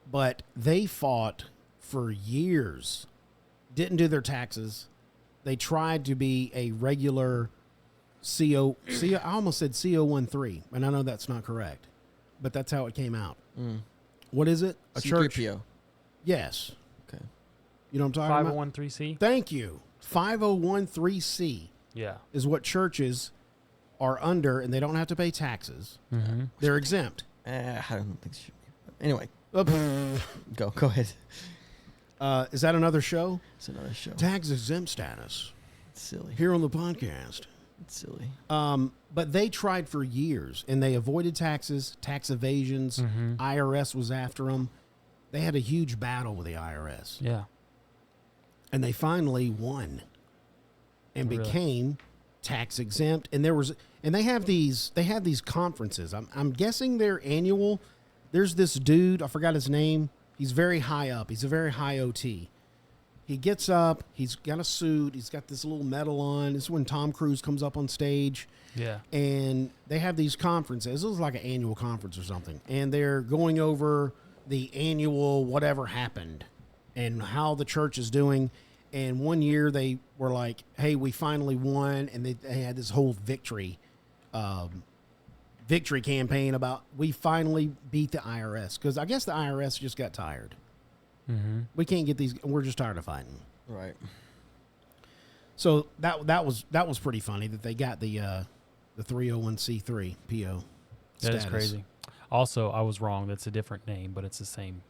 but they fought for years, didn't do their taxes. They tried to be a regular I almost said CO13, and I know that's not correct, but that's how it came out. What is it? A church? C3PO. Yes. Okay. You know what I'm talking about? 501c. Thank you. 5013C Yeah. is what churches are under, and they don't have to pay taxes. Mm-hmm. They're exempt. I don't think she should be. Anyway, Is go ahead. that another show? It's another show. Tax exempt status It's silly. here on the podcast. It's silly. But they tried for years, and they avoided taxes, tax evasions. Mm-hmm. IRS was after them. They had a huge battle with the IRS, Yeah. and they finally won and Really? became tax exempt. And they have these conferences. I'm guessing they're annual. There's this dude, I forgot his name. He's very high up. He's a very high OT. He gets up. He's got a suit. He's got this little medal on. This is when Tom Cruise comes up on stage. Yeah. And they have these conferences. This is like an annual conference or something. And they're going over the annual whatever happened and how the church is doing. And one year they were like, hey, we finally won. And they had this whole victory campaign about we finally beat the IRS. Because I guess the IRS just got tired. Mm-hmm. We can't get these. We're just tired of fighting. Right. So that was pretty funny that they got the 301c3 PO. That is status. crazy. Also, I was wrong. That's a different name, but it's the same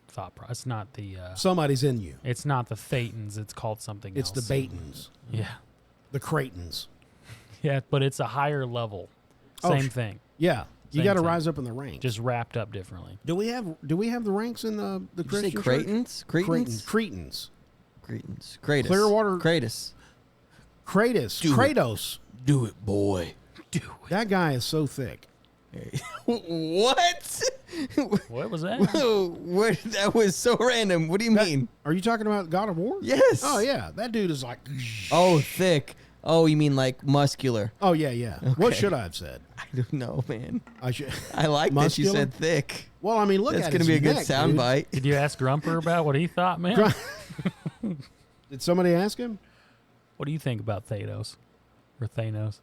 thought process. It's not the. Somebody's in you. It's not the Thetans. It's called something It's else. the Batons, Yeah. the Cretans. Yeah, but it's a higher level. Oh, Same thing. Yeah, you Same got to thing. rise up in the ranks. Just wrapped up differently. do we have the ranks in the Did you Christian say church? Cretans? Cretans. Cretans. Cretans. Kratos. Clearwater- Kratos. Kratos. Do it. Kratos. Do it, boy. That guy is so thick. What? What was that? What? That was so random. What do you mean? Are you talking about God of War? Yes. Oh yeah, that dude is like. Oh, thick. Oh, you mean like muscular? Oh yeah, yeah. What Okay. should I have said? I don't know, man. I should. I like that you Muscular? said thick. Well, I mean, look That's at gonna his be a good neck, sound dude. bite. Did you ask Grumper about what he thought, man? Did somebody ask him? What do you think about Thanos? Or Thanos?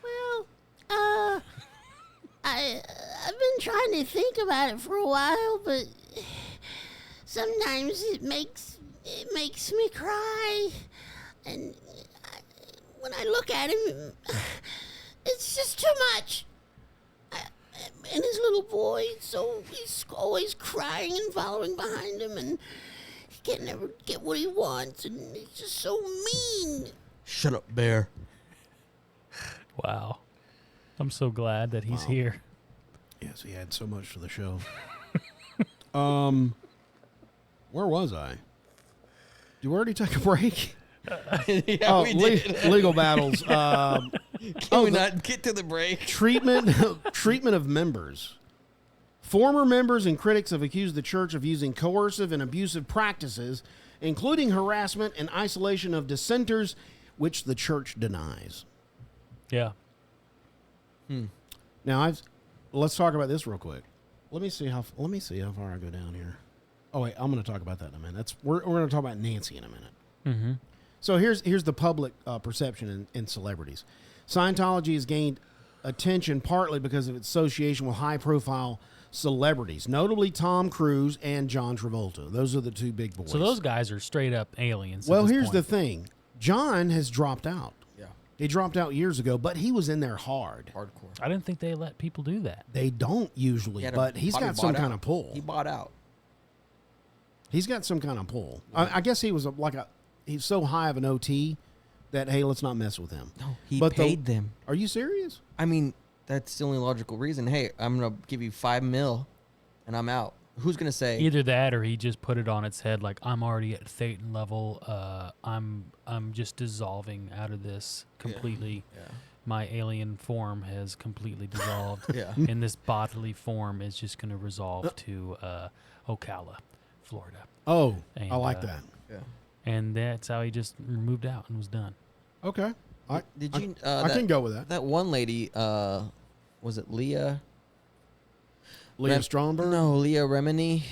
Well, I've been trying to think about it for a while, but sometimes it makes me cry, and when I look at him, it's just too much. And his little boy, so he's always crying and following behind him, and he can never get what he wants, and he's just so mean. Shut up, bear. Wow. I'm so glad that he's here. Yes, he had so much for the show. Where was I? Did we already take a break? Yeah, we did. Legal battles. Can we not get to the break? Treatment of members. Former members and critics have accused the church of using coercive and abusive practices, including harassment and isolation of dissenters, which the church denies. Yeah. Now, let's talk about this real quick. Let me see how far I go down here. Oh wait, I'm going to talk about that in a minute. We're going to talk about Nancy in a minute. Mm-hmm. So here's the public perception in celebrities. Scientology has gained attention partly because of its association with high-profile celebrities, notably Tom Cruise and John Travolta. Those are the two big boys. So those guys are straight up aliens. Well, here's the thing. John has dropped out. Yeah. He dropped out years ago, but he was in there hard. Hardcore. I didn't think they let people do that. They don't usually, but he's got some kind of pull. He bought out. He's got some kind of pull. I guess he was he's so high of an OT that, hey, let's not mess with him. No, he But paid them. Are you serious? I mean, that's the only logical reason. Hey, I'm gonna give you $5 million, and I'm out. Who's gonna say? Either that, or he just put it on its head, like I'm already at Thetan level. I'm just dissolving out of this completely. Yeah. My alien form has completely dissolved. Yeah. And this bodily form is just going to resolve to Ocala, Florida. Oh, And, I like that. Yeah. And that's how he just moved out and was done. Okay. I can go with that. That one lady, was it Leah? Leah Stromberg? No, Leah Remini.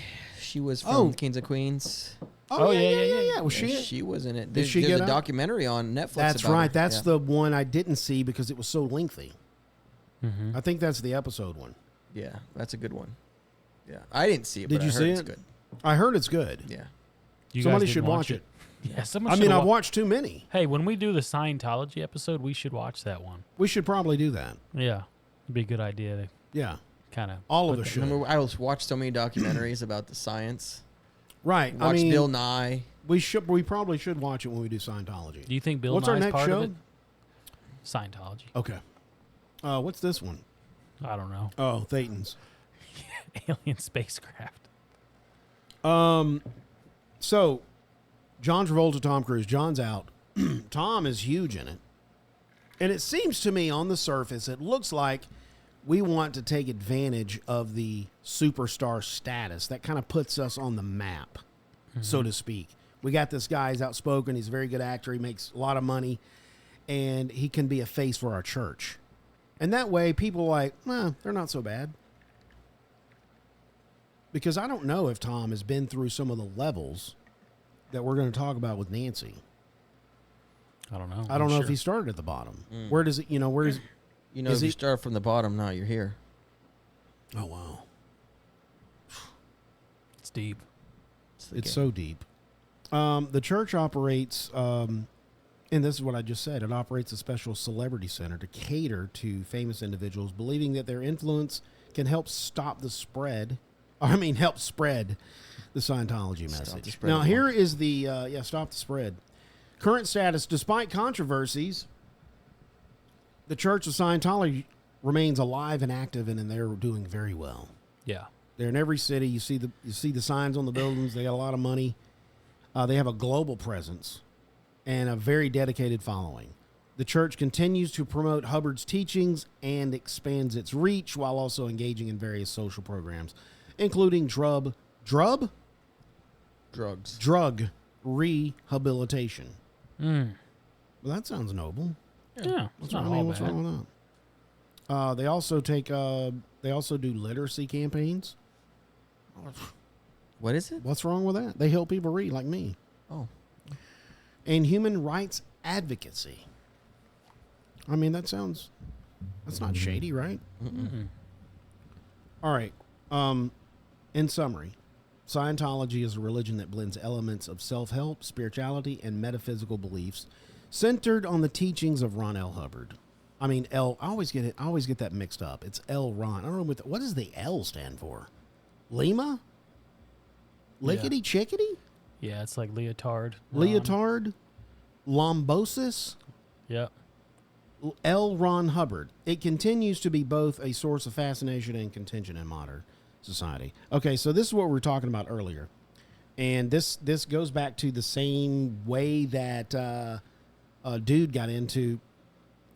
She was from Kings of Queens. Oh, yeah. Was Yeah, she? she was in it. Did she There's get a out? documentary on Netflix. That's about right. her. That's Yeah. the one I didn't see because it was so lengthy. Mm-hmm. I think that's the episode one. Yeah, that's a good one. Yeah, I didn't see it. Did but you I heard see it's it? Good. I heard it's good. Yeah. You guys Somebody didn't should watch it. Yeah, someone I should mean, I've watched too many. Hey, when we do the Scientology episode, we should watch that one. We should probably do that. Yeah, it'd be a good idea to Yeah. kind of. All of us should. Remember, I watched so many documentaries about the science. Right. Watched I mean, Bill Nye. we probably should watch it when we do Scientology. Do you think Bill What's Nye's our next part show? of it? Scientology. Okay. What's this one? I don't know. Oh, Thetans. Alien spacecraft. So, John Travolta, Tom Cruise. John's out. Tom is huge in it. And it seems to me on the surface, it looks like we want to take advantage of the superstar status. That kind of puts us on the map, so to speak. We got this guy, he's outspoken, he's a very good actor, he makes a lot of money, and he can be a face for our church. And that way, people are like, well, they're not so bad. Because I don't know if Tom has been through some of the levels that we're going to talk about with Nancy. I don't know. I don't know if he started at the bottom. Where does it, where is... You know, Is if you he- start from the bottom, now you're here. Oh, wow. It's deep. the It's game. so deep. The church operates, and this is what I just said, it operates a special celebrity center to cater to famous individuals, believing that their influence can help stop the spread. Help spread the Scientology Stop message. the spread Now, of here one. is the, stop the spread. Current status, despite controversies, the Church of Scientology remains alive and active, and they're doing very well. Yeah. They're in every city. You see the signs on the buildings. They got a lot of money. They have a global presence and a very dedicated following. The church continues to promote Hubbard's teachings and expands its reach while also engaging in various social programs, including drug Drugs. rehabilitation. Well, that sounds noble. Yeah. It's not all What's bad. wrong with that? They also they also do literacy campaigns. What is it? What's wrong with that? They help people read, like me. Oh. And human rights advocacy. I mean, that's not shady, right? All right. In summary, Scientology is a religion that blends elements of self-help, spirituality, and metaphysical beliefs centered on the teachings of Ron L. Hubbard. I always get that mixed up. It's L. Ron. I don't know what does the L stand for? Lima? Lickety chickety? Yeah, it's like leotard. Leotard? Lombosis? Yep. L. Ron Hubbard. It continues to be both a source of fascination and contention in modern society. Okay, so this is what we were talking about earlier. And this goes back to the same way that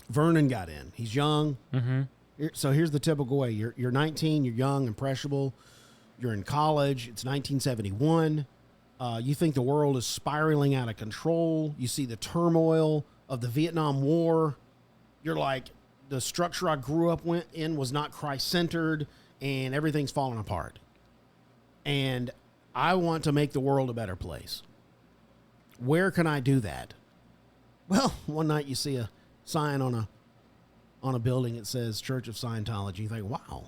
Vernon got in. He's young. Mm-hmm. So here's the typical way. You're 19, you're young, impressionable. You're in college. It's 1971. You think the world is spiraling out of control. You see the turmoil of the Vietnam War. You're like, the structure I grew up in was not Christ-centered, and everything's falling apart. And I want to make the world a better place. Where can I do that? Well, one night you see a sign on a building that says Church of Scientology. You think, wow,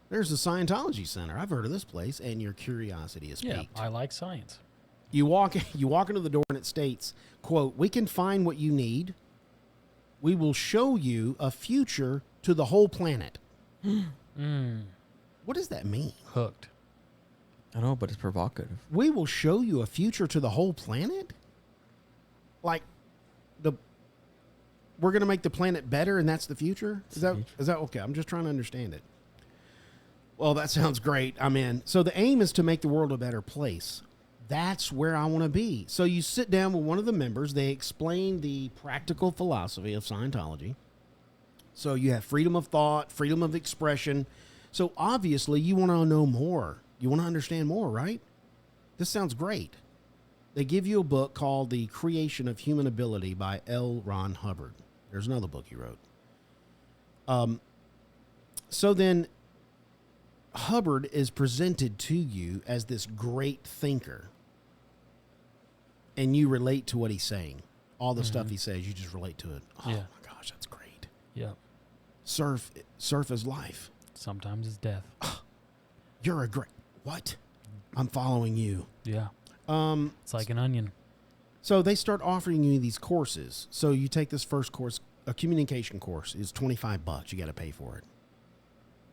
there's a Scientology center. I've heard of this place, and your curiosity is Yeah, piqued. I like science. You walk into the door and it states, quote, "We can find what you need. We will show you a future to the whole planet." What does that mean? Hooked. I know, but it's provocative. We will show you a future to the whole planet? Like we're going to make the planet better and that's the future? Is that okay? I'm just trying to understand it. Well, that sounds great. I'm in. So the aim is to make the world a better place. That's where I want to be. So you sit down with one of the members. They explain the practical philosophy of Scientology. So you have freedom of thought, freedom of expression. So obviously you want to know more. You want to understand more, right? This sounds great. They give you a book called The Creation of Human Ability by L. Ron Hubbard. There's another book he wrote. So then Hubbard is presented to you as this great thinker. And you relate to what he's saying. All the stuff he says, you just relate to it. Oh Yeah. my gosh, that's great. Yep. Surf is life. Sometimes it's death. You're a great... What? I'm following you. Yeah. It's like an onion. So they start offering you these courses. So you take this first course, a communication course is $25. You got to pay for it.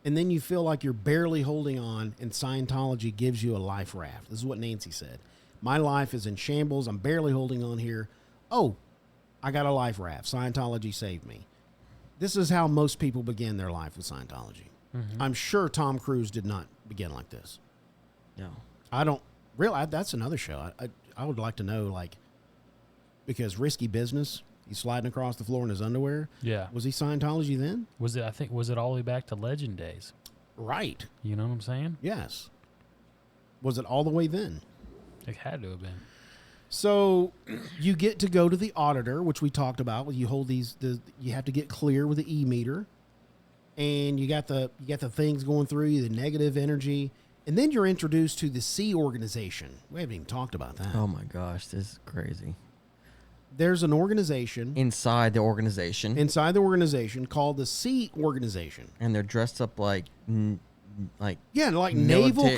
And then you feel like you're barely holding on, and Scientology gives you a life raft. This is what Nancy said. My life is in shambles. I'm barely holding on here. Oh, I got a life raft. Scientology saved me. This is how most people begin their life with Scientology. Mm-hmm. I'm sure Tom Cruise did not begin like this. No. I don't really. That's another show. I would like to know, like, because Risky Business, he's sliding across the floor in his underwear. Yeah. Was he Scientology then? Was it all the way back to Legend days? Right. You know what I'm saying? Yes. Was it all the way then? It had to have been. So you get to go to the auditor, which we talked about. You hold you have to get clear with the e-meter, and you got the things going through you, the negative energy, and then you're introduced to the C organization. We haven't even talked about that. Oh my gosh, this is crazy. There's an organization inside the organization called the C organization, and they're dressed up like naval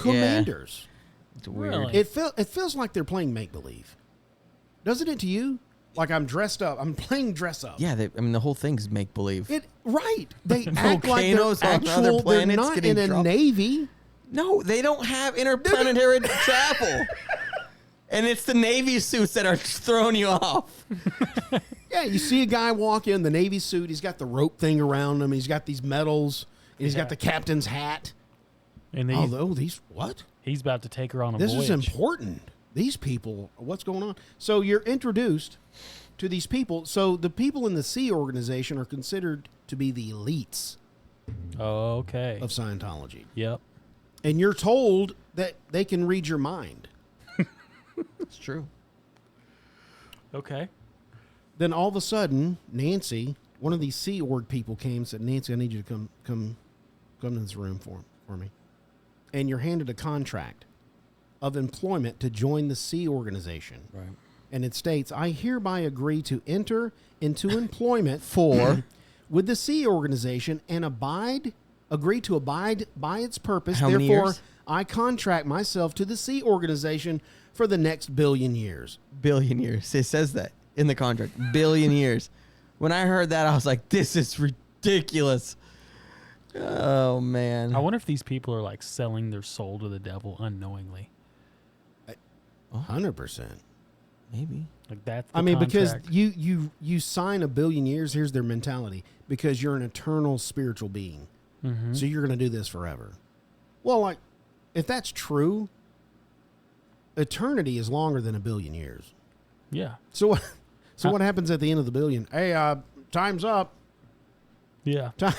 commanders. Yeah. It's weird. Really? It feels like they're playing make believe. Doesn't it to you? Like I'm dressed up. I'm playing dress up. Yeah, the whole thing's make believe. Right. They act like they're Volcanoes on other actual. They're planets not getting in a dropped. navy. No, they don't have interplanetary travel. And it's the Navy suits that are throwing you off. Yeah, you see a guy walk in the Navy suit. He's got the rope thing around him. He's got these medals. And he's got the captain's hat. And these what? He's about to take her on a This voyage. is important. These people, what's going on? So you're introduced to these people. So the people in the C organization are considered to be the elites Oh, okay. of Scientology. Yep. And you're told that they can read your mind. It's true. Okay. Then all of a sudden, Nancy, one of these Sea Org people came and said, Nancy, I need you to come to this room for me. And you're handed a contract of employment to join the Sea organization. Right. And it states, I hereby agree to enter into employment For with the Sea organization and agree to abide by its purpose. How many Therefore, years? I contract myself to the Sea organization for the next billion years. billion years. It says that in the contract. Billion years. When I heard that, I was like, this is ridiculous. Oh, man. I wonder if these people are like selling their soul to the devil unknowingly. 100%. Maybe. Like that's I the mean, because contract. you sign a billion years, here's their mentality, because you're an eternal spiritual being. Mhm. So you're going to do this forever. Well, like, if that's true, eternity is longer than a billion years. Yeah. So what happens at the end of the billion? Hey, time's up. Yeah. Time.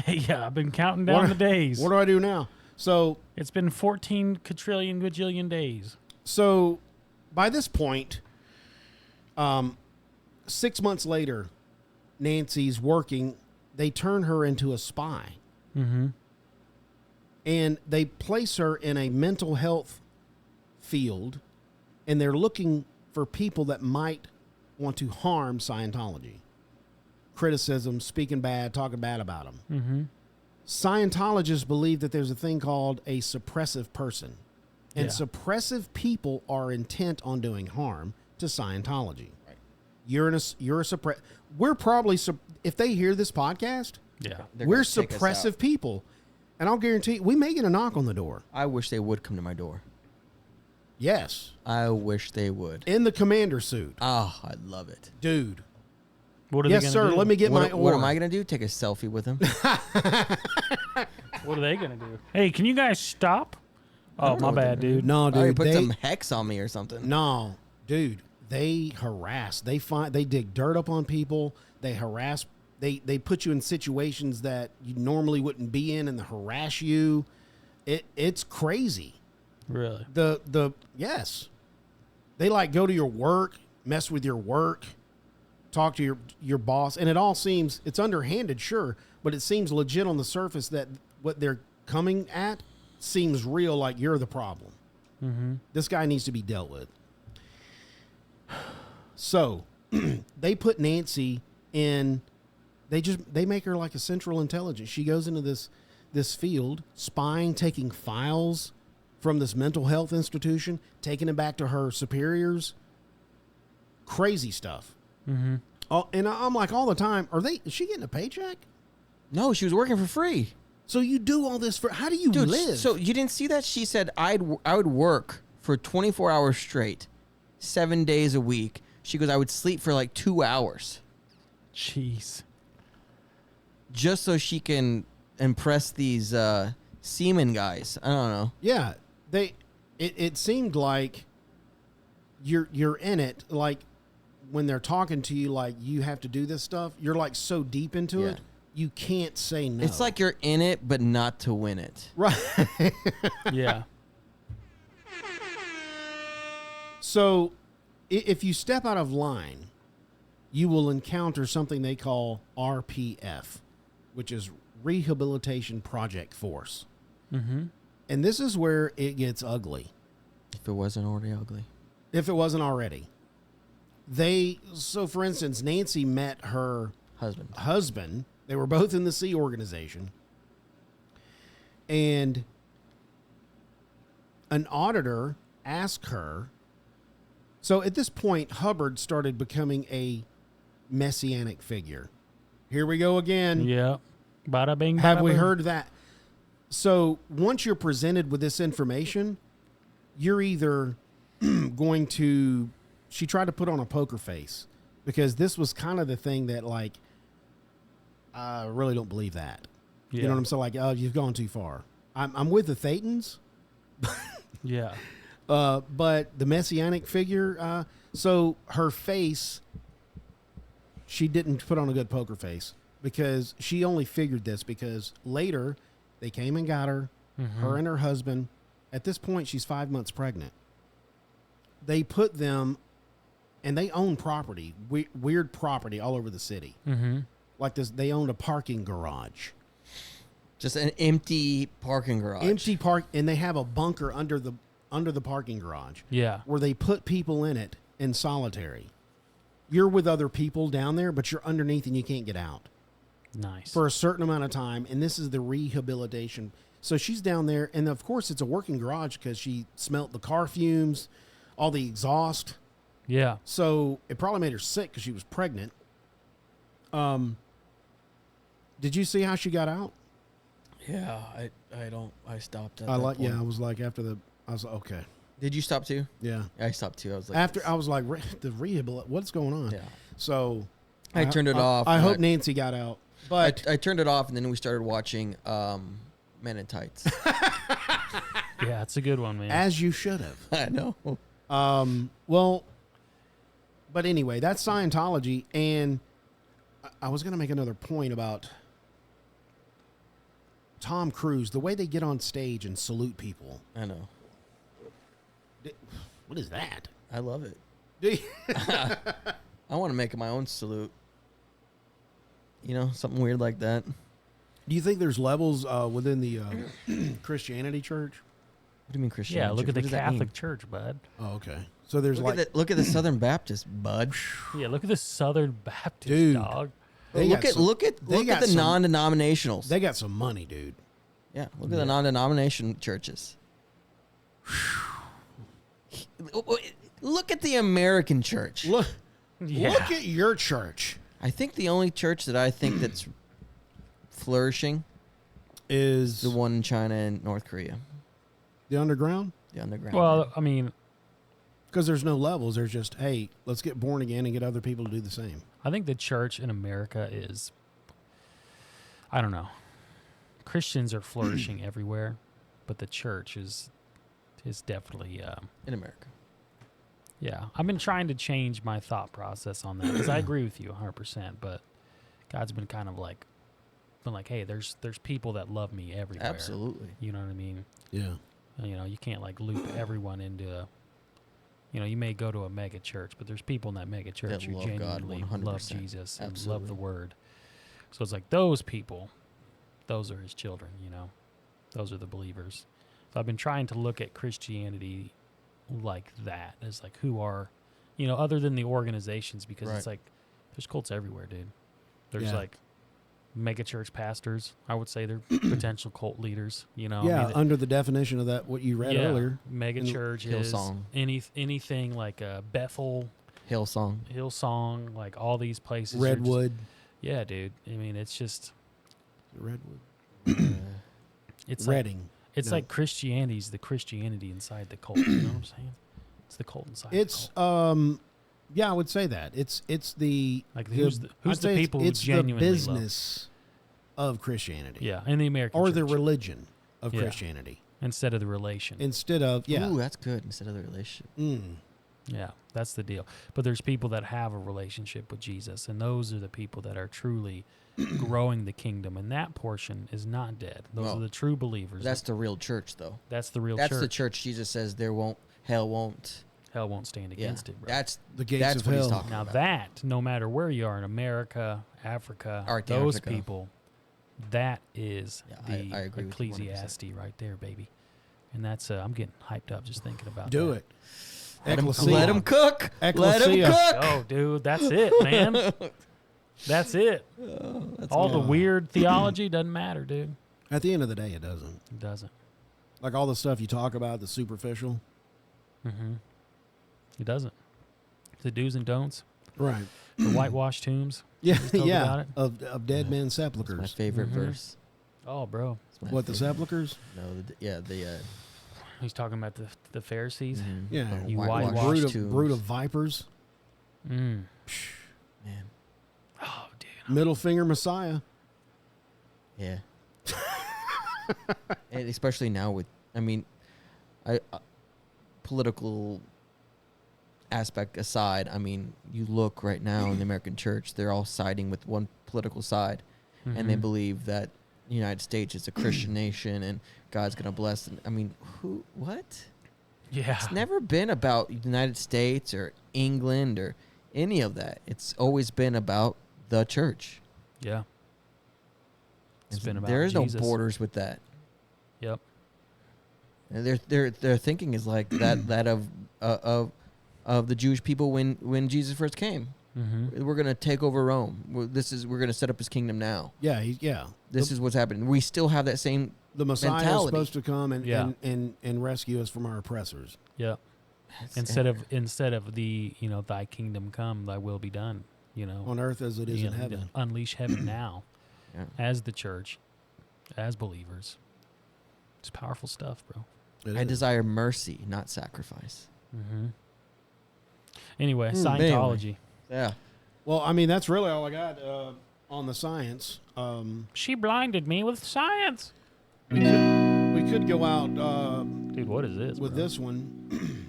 Yeah, I've been counting down the days. What do I do now? So It's been 14 quadrillion gajillion days. So by this point, 6 months later, Nancy's working. They turn her into a spy. Mm-hmm. And they place her in a mental health field, and they're looking for people that might want to harm Scientology. Criticism, speaking bad, talking bad about them. Mm-hmm. Scientologists believe that there's a thing called a suppressive person. And Yeah. suppressive people are intent on doing harm to Scientology. Right. You're a suppress. We're probably, if they hear this podcast, Yeah. we're suppressive people. And I'll guarantee we may get a knock on the door. I wish they would come to my door. Yes. I wish they would. In the commander suit. Oh, I'd love it. Dude. What are they Yes, gonna sir. do? Let me get my What oar. am I going to do? Take a selfie with him? What are they gonna do? Hey, can you guys stop? Oh, don't know my what they're bad, gonna dude. No, Or you dude. put some hex on me or something. No, dude. They harass. They dig dirt up on people. They harass. They put you in situations that you normally wouldn't be in, and they harass you. It's crazy. Really? Yes. They like go to your work, mess with your work, talk to your boss, and it all seems it's underhanded, sure, but it seems legit on the surface that what they're coming at seems real, like you're the problem. Mm-hmm. This guy needs to be dealt with. So they put Nancy in. They make her like a central intelligence. She goes into this this field, spying, taking files from this mental health institution, taking it back to her superiors. Crazy stuff. Mm-hmm. Oh, and I'm like all the time, is she getting a paycheck? No, she was working for free. So you do all this for, how do you Dude, live? so you didn't see that? She said I would work for 24 hours straight, 7 days a week. She goes, I would sleep for like 2 hours. Jeez. Just so she can impress these seaman guys. I don't know. Yeah, it seemed like you're in it, like when they're talking to you, like you have to do this stuff. You're like so deep into Yeah. it, you can't say no. It's like you're in it, but not to win it. right. Yeah. So if you step out of line, you will encounter something they call RPF, which is Rehabilitation Project Force. Mm-hmm. And this is where it gets ugly. If it wasn't already ugly. If it wasn't already. So for instance, Nancy met her husband. They were both in the Sea Organization. And an auditor asked her. So at this point, Hubbard started becoming a messianic figure. Here we go again. Yeah. Bada bing. Have bada we boom. heard that? So once you're presented with this information, you're either going to. She tried to put on a poker face because this was kind of the thing that, like, I really don't believe that. Yeah. You know what I'm saying? Like, oh, you've gone too far. I'm with the Thetans. Yeah. But the messianic figure, so her face, she didn't put on a good poker face because she only figured this because later they came and got her, her and her husband. At this point, she's 5 months pregnant. They put them, and they own property, weird property all over the city. Mm-hmm. Like this, they owned a parking garage. Just an empty parking garage. Empty park, and they have a bunker under the parking garage. Yeah. Where they put people in it in solitary. You're with other people down there, but you're underneath and you can't get out Nice. for a certain amount of time. And this is the rehabilitation. So she's down there, and of course it's a working garage because she smelt the car fumes, all the exhaust. Yeah. So it probably made her sick because she was pregnant. Did you see how she got out? Yeah, I stopped at I that point. I was like I was like, okay. Did you stop too? Yeah. I stopped too. I was like, After I was like, the rehabilitation, what's going on? Yeah. So I turned it off. I and hope Nancy got out. But I turned it off, and then we started watching Men in Tights. Yeah, it's a good one, man. as you should have. I know. Well, but anyway, that's Scientology. And I was going to make another point about Tom Cruise, the way they get on stage and salute people. I know. What is that? I love it. Do you- I want to make my own salute. You know, something weird like that. Do you think there's levels within the Christianity church? What do you mean Christian? yeah, look at the What does that mean? Catholic Church, bud. Oh, okay. So there's Look at the Southern Baptist, bud. Yeah, look at the Southern Baptist, Dude. dog. They Look got at some- look at they look got at the some- non-denominationals. they got some money, dude. Yeah, look at the non-denomination churches. Look at the American church. Look, Yeah. look at your church. I think the only church that I think that's flourishing Is is the one in China and North Korea, the underground? the underground. Well, I mean, Because there's no levels. There's just, hey, let's get born again and get other people to do the same. I think the church in America is, I don't know. Christians are flourishing everywhere, but the church is definitely, in America. yeah. I've been trying to change my thought process on that because I agree with you 100%, but God's been kind of like, hey, there's people that love me everywhere. Absolutely. You know what I mean? Yeah. You know, you can't like loop everyone into, you know, you may go to a mega church, but there's people in that mega church That who love God genuinely 100%. love Jesus and love Absolutely. the word. So it's like those people, those are his children, you know, those are the believers. So I've been trying to look at Christianity like that, as like who are, you know, other than the organizations, because it's Right. like there's cults everywhere, dude. There's Yeah. like mega church pastors. I would say they're potential cult leaders. You know, Yeah, I mean, under the definition of that, what you read earlier. mega church is Hillsong. anything like Bethel, Hillsong. like all these places. are just- Redwood. yeah, dude. I mean, it's just Redwood. it's Reading. It's No. like Christianity's the Christianity inside the cult. You know what I'm saying? It's the cult inside. It's the cult. yeah, I would say that. It's the Like, who's the I'd say people who it's genuinely the love? business of Christianity. Yeah, in the American Or church. the religion of Yeah. Christianity. instead of the relation. Instead of Ooh, that's good. Instead of the relationship. Yeah, that's the deal. But there's people that have a relationship with Jesus, and those are the people that are truly growing the kingdom, and that portion is not dead. Those Well, are the true believers. That's the real church, though. That's the real That's church. the church Jesus says hell won't. Hell won't stand Yeah, against it, bro. that's The gates that's of what he's hell. talking Now about. that, no matter where you are in America, Africa, those Antarctica. people, that is Yeah, the I agree with you 100%. Ecclesiastes right there, baby. And that's I'm getting hyped up just thinking about Do that. it. Let him Ecclesia. cook. Let him Ecclesia. cook. Oh, dude, that's it, man. That's it. All the weird theology doesn't matter, dude. At the end of the day, it doesn't. It doesn't. Like all the stuff you talk about, the superficial. It doesn't. The do's and don'ts, Right. the whitewashed tombs. Yeah, talk about yeah. it. Of dead men's My sepulchres. favorite verse. Oh, bro. It's my What, the favorite. sepulchres? No, the He's talking about the Pharisees. Yeah. You whitewashed whitewashed tombs. Brood of vipers. Mm. Man, Oh, dude. Middle finger Messiah. yeah. And especially now with, I mean, political aspect aside, I mean, you look right now in the American church, they're all siding with one political side, and they believe that the United States is a Christian nation and God's going to bless them. I mean, what? Yeah. It's never been about the United States or England or any of that. It's always been about the church. Yeah. It's been about There is Jesus. no borders with that. Yep. And their thinking is like that of the Jewish people when Jesus first came. We're gonna take over Rome. We're gonna set up his kingdom now. Yeah, yeah. This is what's happening. We still have that same The Messiah is mentality. supposed to come Yeah. and rescue us from our oppressors. Yep. Instead of the thy kingdom come, thy will be done. On earth as it is in heaven. Unleash heaven now, Yeah. as the church, as believers. It's powerful stuff, bro. It I is. desire mercy, not sacrifice. Anyway, Scientology. Yeah. Well, I mean, that's really all I got on the science. She blinded me with science. We could go out Dude, what is this? with bro? this one.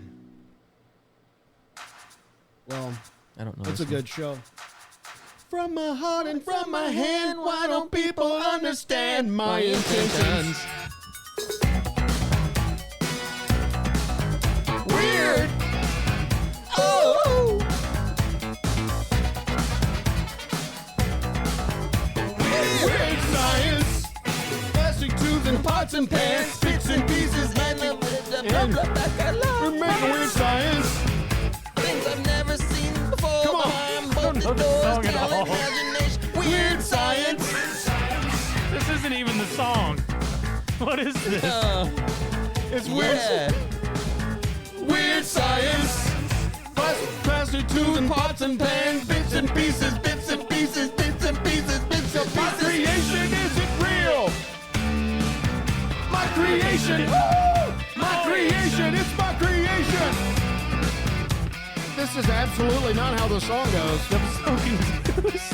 Well, I don't know. it's a this one. good show. From my heart and from my hand, why don't people understand my intentions? Weird. Oh. Weird science, plastic tubes and pots and pans, bits and pieces, and we're making weird science. Things I've never seen before. Come on. Behind both I don't know the this doors, song at all. imagination. Weird science. This isn't even the song. What is this? It's weird. Yeah. Weird science. Plastic tubes and pots and pans, bits and pieces, bits and pieces, bits and pieces, bits and pieces. My creation isn't real. My creation. My creation. It's my creation. This is absolutely not how the song goes.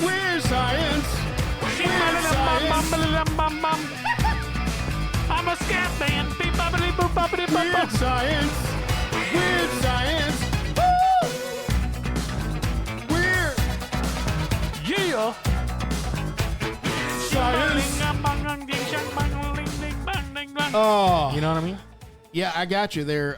Weird science. Weird science. I'm a scat man. Weird science. Weird science. Weird Yeah. science. Oh, You know what I mean? yeah, I got you there.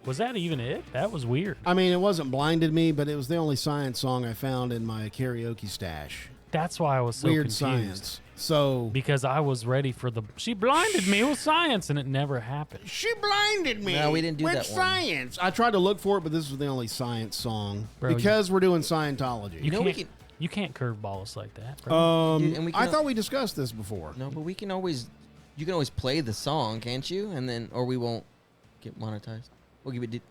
Was that even it? That was weird. I mean, it wasn't blinded me, but it was the only science song I found in my karaoke stash. That's why I was so Weird confused. science. So Because I was ready for she blinded me with science, and it never happened. she blinded me. No, we didn't do with that one. science. I tried to look for it, but this was the only science song Bro, because we're doing Scientology. You know, we can't, You can't curveball us like that, bro. Dude, and we can I thought we discussed this before. No, but we can always, you can always play the song, can't you? And then, or we won't get monetized. We'll give it.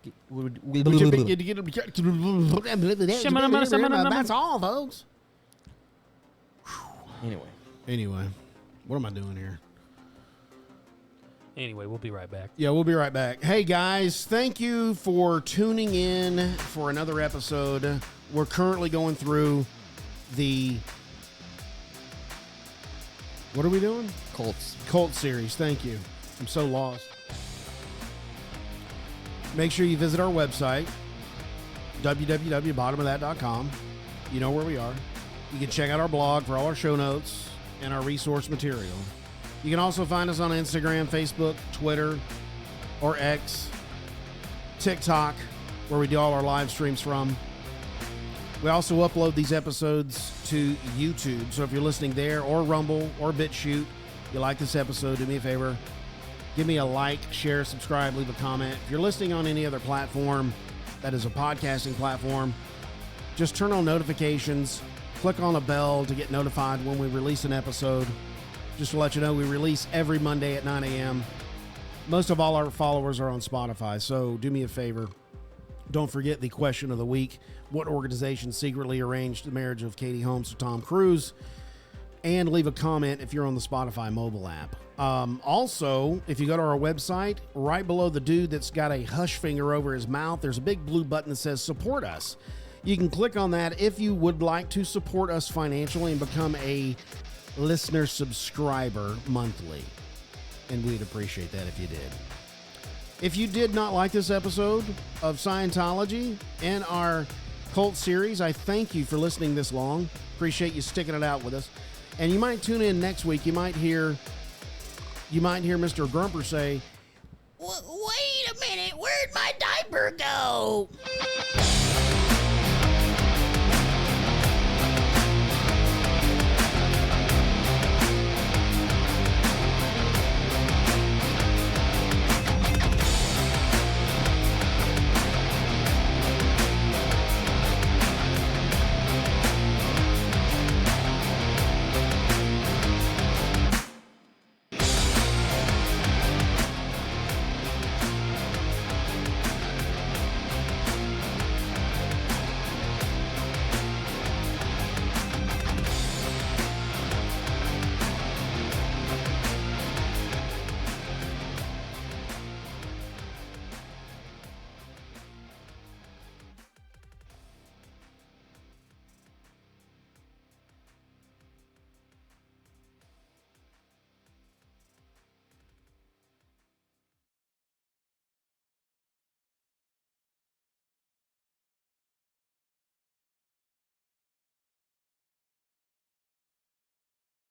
That's all, folks. Anyway, what am I doing here? Anyway, we'll be right back. Yeah, we'll be right back. Hey, guys, thank you for tuning in for another episode. We're currently going through the... What are we doing? Cult series. Thank you. I'm so lost. Make sure you visit our website, www.bottomofthat.com. You know where we are. You can check out our blog for all our show notes and our resource material. You can also find us on Instagram, Facebook, Twitter, or X, TikTok, where we do all our live streams from. We also upload these episodes to YouTube. So if you're listening there, or Rumble, or BitChute, you like this episode, do me a favor. Give me a like, share, subscribe, leave a comment. If you're listening on any other platform that is a podcasting platform, just turn on notifications. Click on a bell to get notified when we release an episode. Just to let you know, we release every Monday at 9 a.m. Most of all our followers are on Spotify, so do me a favor. Don't forget the question of the week. What organization secretly arranged the marriage of Katie Holmes to Tom Cruise? And leave a comment if you're on the Spotify mobile app. Also, if you go to our website, right below the dude that's got a hush finger over his mouth, there's a big blue button that says support us. You can click on that if you would like to support us financially and become a listener subscriber monthly. And we'd appreciate that if you did. If you did not like this episode of Scientology and our cult series, I thank you for listening this long. Appreciate you sticking it out with us. And you might tune in next week. You might hear Mr. Grumper say, Wait a minute, where'd my diaper go?